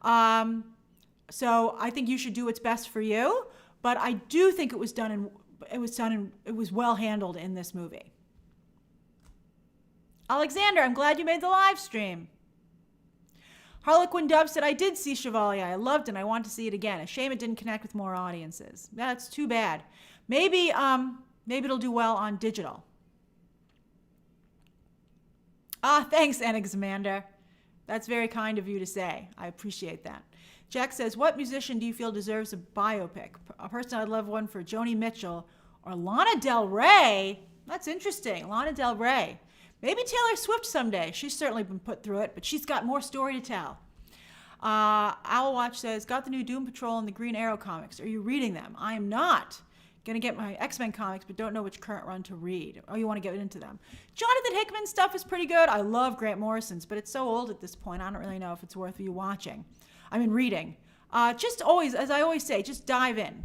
So I think you should do what's best for you, but I do think it was done in it was well handled in this movie. Alexander, I'm glad you made the live stream. Harlequin Dove said, I did see Chevalier. I loved it and I want to see it again. A shame it didn't connect with more audiences. That's too bad. Maybe it'll do well on digital. Thanks, Anaximander. That's very kind of you to say. I appreciate that. Jack says, what musician do you feel deserves a biopic? A person I'd love one for Joni Mitchell or Lana Del Rey. That's interesting. Lana Del Rey. Maybe Taylor Swift someday. She's certainly been put through it, but she's got more story to tell. Owl Watch says, got the new Doom Patrol and the Green Arrow comics. Are you reading them? I am not. Going to get my X-Men comics, but don't know which current run to read. Oh, you want to get into them. Jonathan Hickman stuff is pretty good. I love Grant Morrison's, but it's so old at this point, I don't really know if it's worth you watching. Reading. Just always, as I always say, just dive in.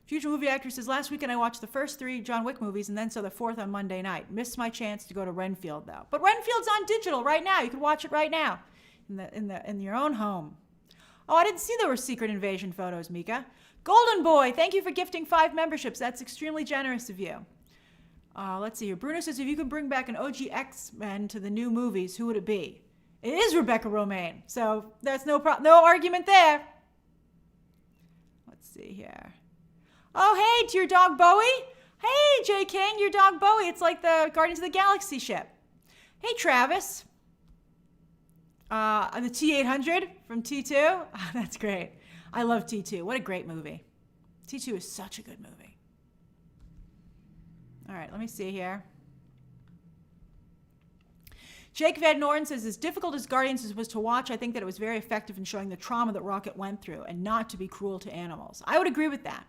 Future Movie Actor says, last weekend I watched the first 3 John Wick movies and then saw the 4th on Monday night. Missed my chance to go to Renfield, though. But Renfield's on digital right now. You can watch it right now in your own home. Oh, I didn't see there were Secret Invasion photos, Mika. Golden Boy, thank you for gifting 5 memberships. That's extremely generous of you. Let's see here. Bruno says, if you could bring back an OG X-Men to the new movies, who would it be? It is Rebecca Romijn, so there's no argument there. Let's see here. Oh, hey, to your dog Bowie. Hey, J. King, your dog Bowie. It's like the Guardians of the Galaxy ship. Hey, Travis. The T-800 from T2. Oh, that's great. I love T2. What a great movie. T2 is such a good movie. All right, let me see here. Jake Van Noren says, as difficult as Guardians was to watch, I think that it was very effective in showing the trauma that Rocket went through and not to be cruel to animals. I would agree with that.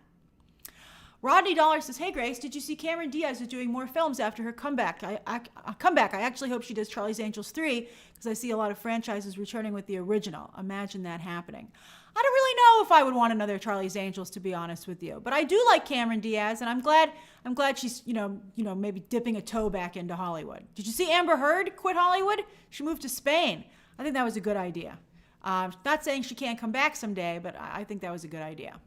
Rodney Dollar says, hey, Grace, did you see Cameron Diaz is doing more films after her comeback? I actually hope she does Charlie's Angels 3 because I see a lot of franchises returning with the original. Imagine that happening. I don't really know if I would want another Charlie's Angels, to be honest with you. But I do like Cameron Diaz, and I'm glad she's, maybe dipping a toe back into Hollywood. Did you see Amber Heard quit Hollywood? She moved to Spain. I think that was a good idea. Not saying she can't come back someday, but I think that was a good idea.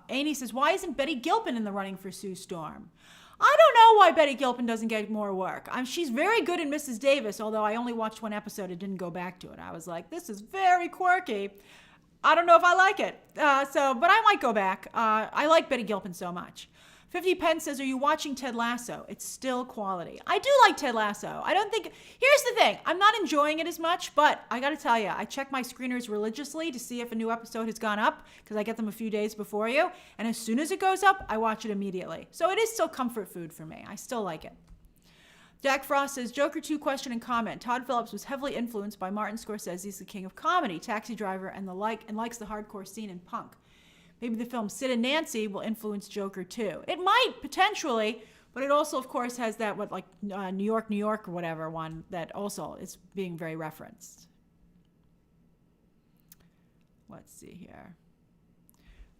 Amy says, why isn't Betty Gilpin in the running for Sue Storm? I don't know why Betty Gilpin doesn't get more work. She's very good in Mrs. Davis, although I only watched 1 episode and didn't go back to it. I was like, this is very quirky. I don't know if I like it. But I might go back. I like Betty Gilpin so much. 50 Pence says, are you watching Ted Lasso? It's still quality. I do like Ted Lasso. Here's the thing. I'm not enjoying it as much, but I got to tell you, I check my screeners religiously to see if a new episode has gone up because I get them a few days before you. And as soon as it goes up, I watch it immediately. So it is still comfort food for me. I still like it. Jack Frost says, Joker 2 question and comment. Todd Phillips was heavily influenced by Martin Scorsese's The King of Comedy, Taxi Driver, and the like, and likes the hardcore scene in Punk. Maybe the film Sid and Nancy will influence Joker too. It might, potentially, but it also, of course, has that, New York, New York, or whatever one that also is being very referenced. Let's see here.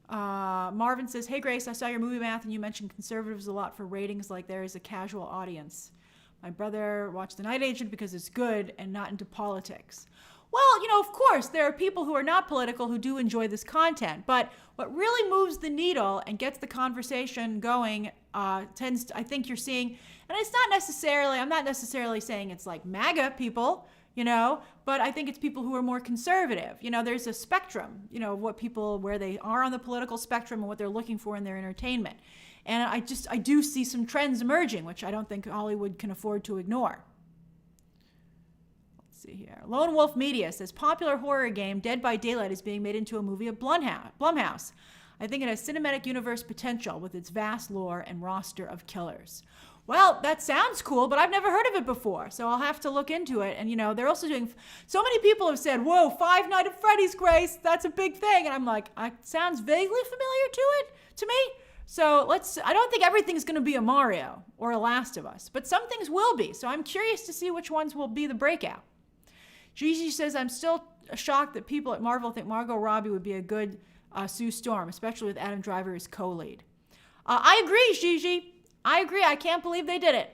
Marvin says, hey, Grace, I saw your movie math and you mentioned conservatives a lot for ratings like there is a casual audience. My brother watched The Night Agent because it's good and not into politics. Well, of course, there are people who are not political who do enjoy this content, but what really moves the needle and gets the conversation going I think you're seeing, and it's not necessarily, I'm not necessarily saying it's like MAGA people, but I think it's people who are more conservative. There's a spectrum, of what people, where they are on the political spectrum and what they're looking for in their entertainment. And I do see some trends emerging, which I don't think Hollywood can afford to ignore. See here. Lone Wolf Media says, popular horror game Dead by Daylight is being made into a movie of Blumhouse. I think it has cinematic universe potential with its vast lore and roster of killers. Well, that sounds cool, but I've never heard of it before, so I'll have to look into it. And, they're also doing, so many people have said, whoa, Five Nights at Freddy's, Grace, that's a big thing. And I'm like, it sounds vaguely familiar to me. So I don't think everything's going to be a Mario or a Last of Us, but some things will be. So I'm curious to see which ones will be the breakout. Gigi says, I'm still shocked that people at Marvel think Margot Robbie would be a good Sue Storm, especially with Adam Driver as co-lead. I agree, Gigi. I agree. I can't believe they did it.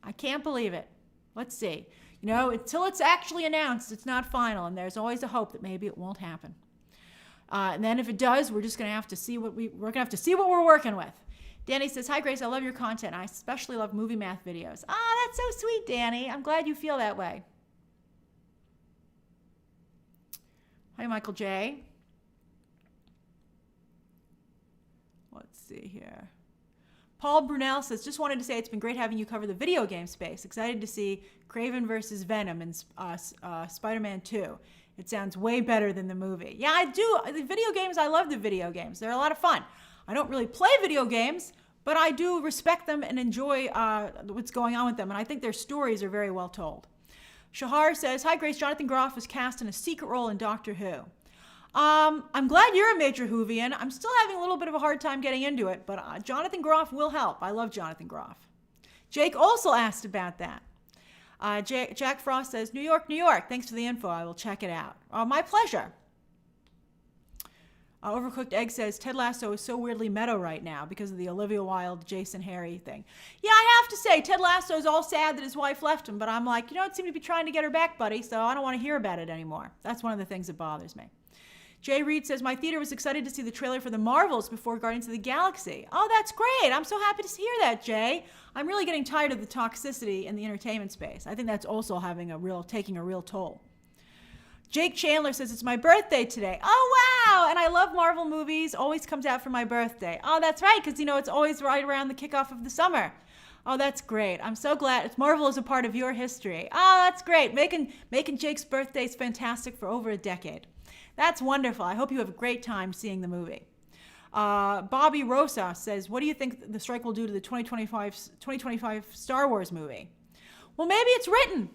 I can't believe it. Let's see. You know, until it's actually announced, it's not final, and there's always a hope that maybe it won't happen. And then if it does, we're just going to have to see what we're working with. Danny says, "Hi Grace, I love your content. I especially love movie math videos." Ah, that's so sweet, Danny. I'm glad you feel that way. Hi, Michael J. Let's see here. Paul Brunel says, "Just wanted to say it's been great having you cover the video game space. Excited to see Craven versus Venom in Spider-Man 2. It sounds way better than the movie." Yeah, I do. The video games, I love the video games. They're a lot of fun. I don't really play video games, but I do respect them and enjoy what's going on with them. And I think their stories are very well told. Shahar says, "Hi Grace, Jonathan Groff was cast in a secret role in Doctor Who." I'm glad you're a major Whovian. I'm still having a little bit of a hard time getting into it, but Jonathan Groff will help. I love Jonathan Groff. Jake also asked about that. Jack Frost says, New York, New York. Thanks for the info. I will check it out." My pleasure. Overcooked Egg says, "Ted Lasso is so weirdly meta right now because of the Olivia Wilde, Jason Harry thing." Yeah, I have to say, Ted Lasso is all sad that his wife left him, but I'm like, you don't seem to be trying to get her back, buddy, so I don't want to hear about it anymore. That's one of the things that bothers me. Jay Reed says, "My theater was excited to see the trailer for the Marvels before Guardians of the Galaxy." Oh, that's great. I'm so happy to hear that, Jay. I'm really getting tired of the toxicity in the entertainment space. I think that's also taking a real toll. Jake Chandler says, "It's my birthday today." Oh, wow. And I love Marvel movies. Always comes out for my birthday. Oh, that's right. Because, it's always right around the kickoff of the summer. Oh, that's great. I'm so glad. Marvel is a part of your history. Oh, that's great. Making Jake's birthdays fantastic for over a decade. That's wonderful. I hope you have a great time seeing the movie. Bobby Rosa says, "What do you think the strike will do to the 2025 Star Wars movie?" Well, maybe it's written.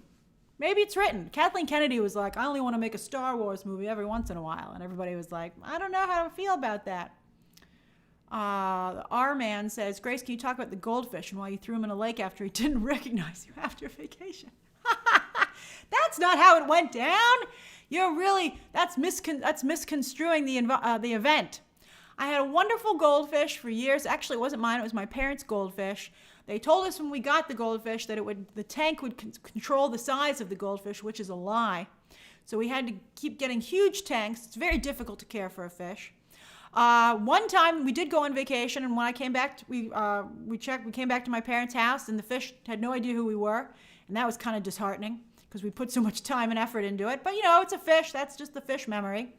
Maybe it's written. Kathleen Kennedy was like, "I only want to make a Star Wars movie every once in a while." And everybody was like, "I don't know how to feel about that." R-Man says, "Grace, can you talk about the goldfish and why you threw him in a lake after he didn't recognize you after vacation?" That's not how it went down. That's misconstruing the event. I had a wonderful goldfish for years. Actually, it wasn't mine. It was my parents' goldfish. They told us when we got the goldfish that the tank would control the size of the goldfish, which is a lie. So we had to keep getting huge tanks. It's very difficult to care for a fish. One time we did go on vacation, and when I came back, we came back to my parents' house, and the fish had no idea who we were, and that was kind of disheartening because we put so much time and effort into it. But it's a fish. That's just the fish memory.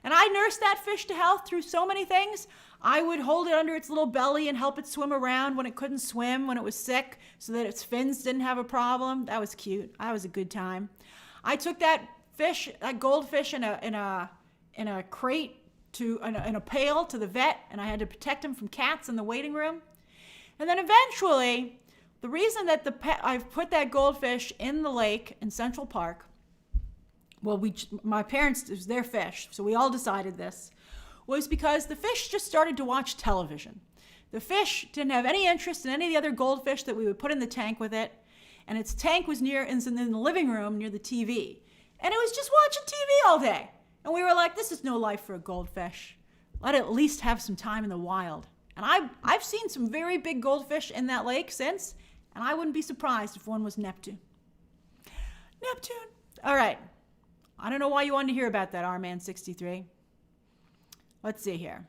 And I nursed that fish to health through so many things. I would hold it under its little belly and help it swim around when it couldn't swim, when it was sick, so that its fins didn't have a problem. That was cute. That was a good time. I took that goldfish in a crate in a pail to the vet, and I had to protect him from cats in the waiting room. And then eventually, the reason that I've put that goldfish in the lake in Central Park, my parents, it was their fish, so we all decided this, was because the fish just started to watch television. The fish didn't have any interest in any of the other goldfish that we would put in the tank with it, and its tank was in the living room near the TV. And it was just watching TV all day. And we were like, this is no life for a goldfish. Let it at least have some time in the wild. And I've seen some very big goldfish in that lake since, and I wouldn't be surprised if one was Neptune. Neptune. All right. I don't know why you wanted to hear about that, R-Man63. Let's see here.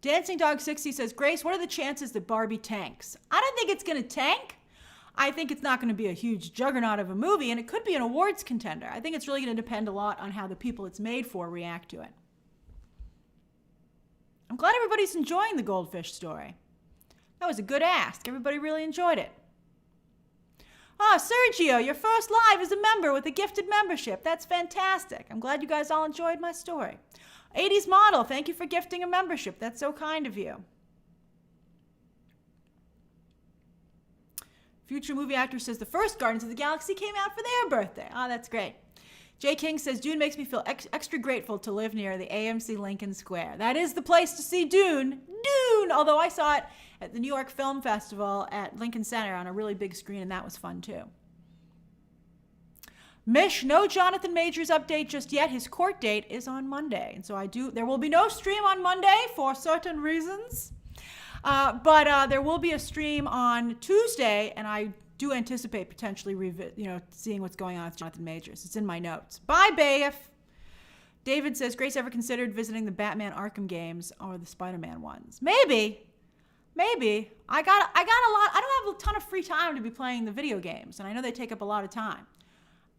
Dancing Dog 60 says, Grace, what are the chances that Barbie tanks? I don't think it's going to tank. I think it's not going to be a huge juggernaut of a movie, and it could be an awards contender. I think it's really going to depend a lot on how the people it's made for react to it. I'm glad everybody's enjoying the goldfish story. That was a good ask. Everybody really enjoyed it. Sergio, your first live as a member with a gifted membership. That's fantastic. I'm glad you guys all enjoyed my story. 80s Model, thank you for gifting a membership. That's so kind of you. Future movie actor says the first Guardians of the Galaxy came out for their birthday. Oh, that's great. Jay King says Dune makes me feel extra grateful to live near the AMC Lincoln Square. That is the place to see Dune. Although I saw it at the New York Film Festival at Lincoln Center on a really big screen, and that was fun too. Mish, no Jonathan Majors update just yet. His court date is on Monday, and so there will be no stream on Monday for certain reasons. But there will be a stream on Tuesday, and I do anticipate potentially seeing what's going on with Jonathan Majors. It's in my notes. Bye, Bayef. David says, Grace ever considered visiting the Batman Arkham games or the Spider-Man ones? Maybe. I got a lot. I don't have a ton of free time to be playing the video games, and I know they take up a lot of time.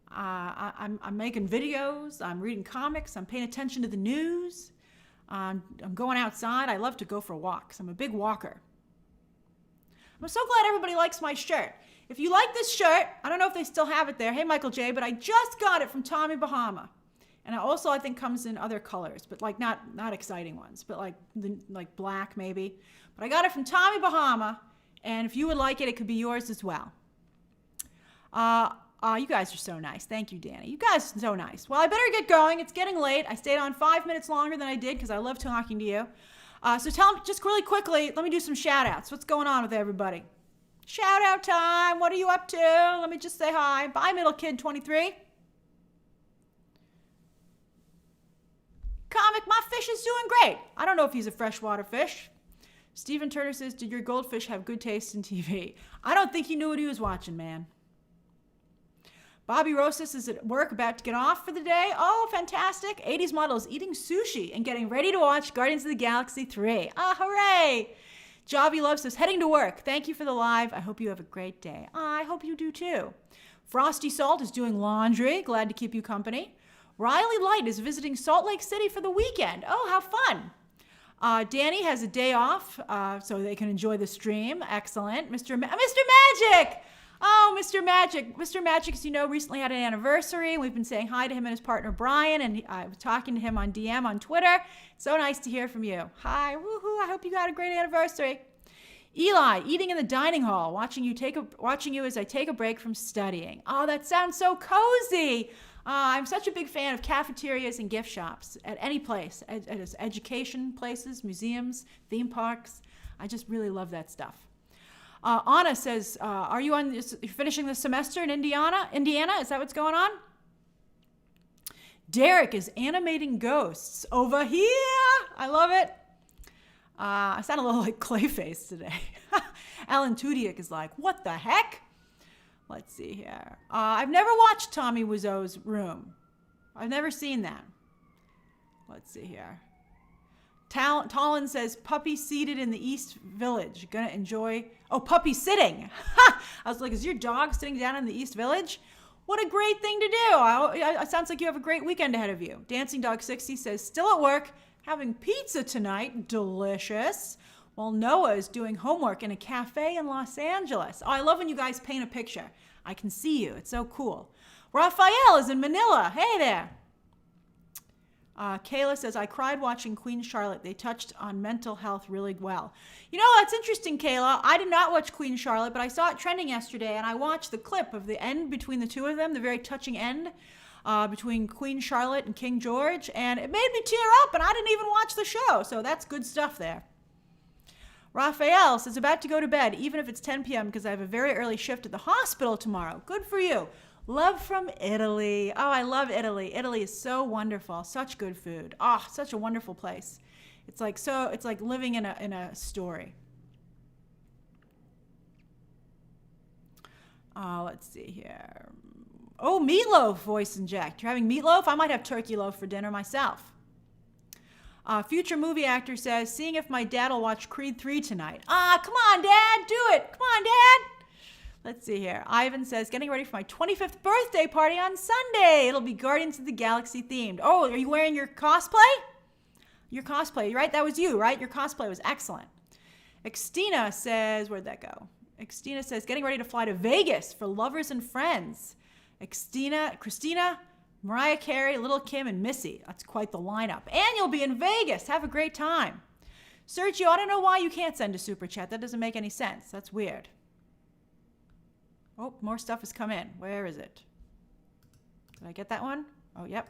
I'm making videos. I'm reading comics. I'm paying attention to the news. I'm going outside. I love to go for walks. I'm a big walker. I'm so glad everybody likes my shirt. If you like this shirt, I don't know if they still have it there. Hey, Michael J., but I just got it from Tommy Bahama. And it also, I think, comes in other colors, but like not exciting ones, but like black maybe. But I got it from Tommy Bahama, and if you would like it, it could be yours as well. You guys are so nice. Thank you, Danny. You guys are so nice. Well, I better get going. It's getting late. I stayed on 5 minutes longer than I did because I love talking to you. So tell me, just really quickly, let me do some shout-outs. What's going on with everybody? Shout-out time. What are you up to? Let me just say hi. Bye, Middle Kid 23. Comic, my fish is doing great. I don't know if he's a freshwater fish. Stephen Turner says, did your goldfish have good taste in TV? I don't think he knew what he was watching, man. Bobby Rosas is at work about to get off for the day. Oh, fantastic. 80s model is eating sushi and getting ready to watch Guardians of the Galaxy 3. Ah, hooray. Javi Love says, heading to work. Thank you for the live. I hope you have a great day. I hope you do too. Frosty Salt is doing laundry. Glad to keep you company. Riley Light is visiting Salt Lake City for the weekend. Oh, how fun. Danny has a day off, so they can enjoy the stream. Excellent. Mr. Magic! Oh, Mr. Magic. Mr. Magic, as you know, recently had an anniversary. We've been saying hi to him and his partner, Brian, and I was talking to him on DM on Twitter. So nice to hear from you. Hi, woohoo, I hope you got a great anniversary. Eli, eating in the dining hall, watching you as I take a break from studying. Oh, that sounds so cozy. I'm such a big fan of cafeterias and gift shops at any place, at education places, museums, theme parks. I just really love that stuff. Anna says, are you you're finishing the semester in Indiana? Is that what's going on? Derek is animating ghosts over here. I love it. I sound a little like Clayface today. Alan Tudyk is like, what the heck? Let's see here. I've never watched Tommy Wiseau's Room. I've never seen that. Let's see here. Talon says, puppy seated in the East Village. Gonna enjoy... Oh, puppy sitting. I was like, is your dog sitting down in the East Village? What a great thing to do. It sounds like you have a great weekend ahead of you. Dancing Dog 60 says, still at work, having pizza tonight. Delicious. While Noah is doing homework in a cafe in Los Angeles. Oh, I love when you guys paint a picture. I can see you. It's so cool. Raphael is in Manila. Hey there. Kayla says, I cried watching Queen Charlotte. They touched on mental health really well. You know, that's interesting, Kayla. I did not watch Queen Charlotte, but I saw it trending yesterday, and I watched the clip of the end between the two of them, the very touching end between Queen Charlotte and King George, and it made me tear up, and I didn't even watch the show, so that's good stuff there. Raphael says, about to go to bed, even if it's 10 p.m., because I have a very early shift at the hospital tomorrow. Good for you. Love from Italy. Oh, I love Italy. Italy is so wonderful. Such good food. Oh, such a wonderful place. It's like living in a story. Let's see here. Oh, meatloaf, voice inject. You're having meatloaf? I might have turkey loaf for dinner myself. Future movie actor says, seeing if my dad will watch Creed 3 tonight. Come on, Dad. Do it. Come on, Dad. Let's see here. Ivan says, getting ready for my 25th birthday party on Sunday. It'll be Guardians of the Galaxy themed. Oh, are you wearing your cosplay? Your cosplay, right? That was you, right? Your cosplay was excellent. Xtina says, where'd that go? Xtina says, getting ready to fly to Vegas for lovers and friends. Christina, Mariah Carey, Little Kim, and Missy. That's quite the lineup. And you'll be in Vegas. Have a great time. Sergio, I don't know why you can't send a super chat. That doesn't make any sense. That's weird. Oh, more stuff has come in. Where is it? Did I get that one? Oh, yep.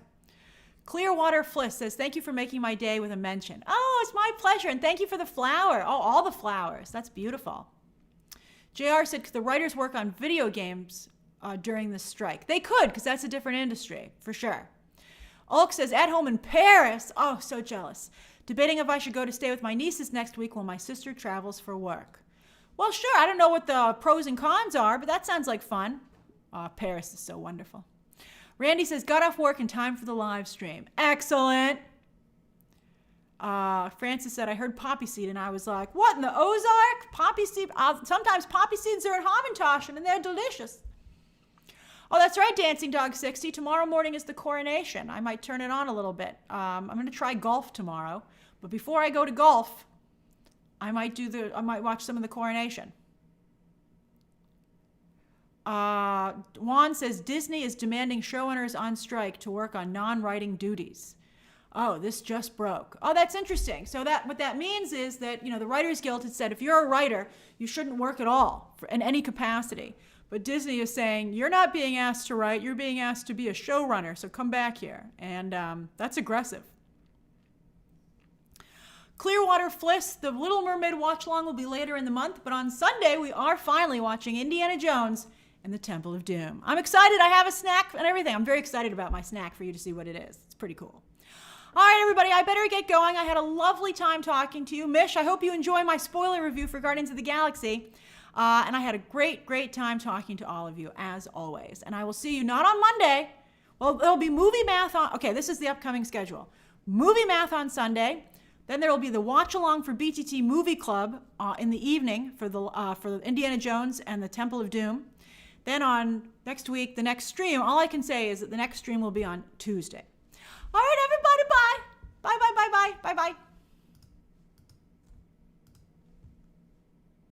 Clearwater Fliss says, thank you for making my day with a mention. Oh, it's my pleasure. And thank you for the flower. Oh, all the flowers. That's beautiful. JR said, could the writers work on video games during the strike? They could, because that's a different industry, for sure. Ulk says, at home in Paris. Oh, so jealous. Debating if I should go to stay with my nieces next week while my sister travels for work. Well, sure. I don't know what the pros and cons are, but that sounds like fun. Paris is so wonderful. Randy says, got off work in time for the live stream. Excellent. Francis said, I heard poppy seed, and I was like, what, in the Ozark? Poppy seed? Sometimes poppy seeds are in Hamantaschen, and they're delicious. Oh, that's right, Dancing Dog 60. Tomorrow morning is the coronation. I might turn it on a little bit. I'm going to try golf tomorrow. But before I go to golf, I might watch some of the coronation. Juan says, Disney is demanding showrunners on strike to work on non-writing duties. Oh, this just broke. Oh, that's interesting. So what that means is that, the Writers Guild had said, if you're a writer, you shouldn't work at all in any capacity. But Disney is saying, you're not being asked to write, you're being asked to be a showrunner, so come back here. And that's aggressive. Clearwater Fliss, the Little Mermaid watch-along will be later in the month, but on Sunday we are finally watching Indiana Jones and the Temple of Doom. I'm excited. I have a snack and everything. I'm very excited about my snack for you to see what it is. It's pretty cool. All right, everybody, I better get going. I had a lovely time talking to you. Mish, I hope you enjoy my spoiler review for Guardians of the Galaxy. And I had a great, great time talking to all of you, as always. And I will see you not on Monday. Well, there'll be movie math on. Okay, this is the upcoming schedule. Movie math on Sunday. Then there will be the watch-along for BTT Movie Club in the evening for the Indiana Jones and the Temple of Doom. Then on next week, the next stream, all I can say is that the next stream will be on Tuesday. All right, everybody.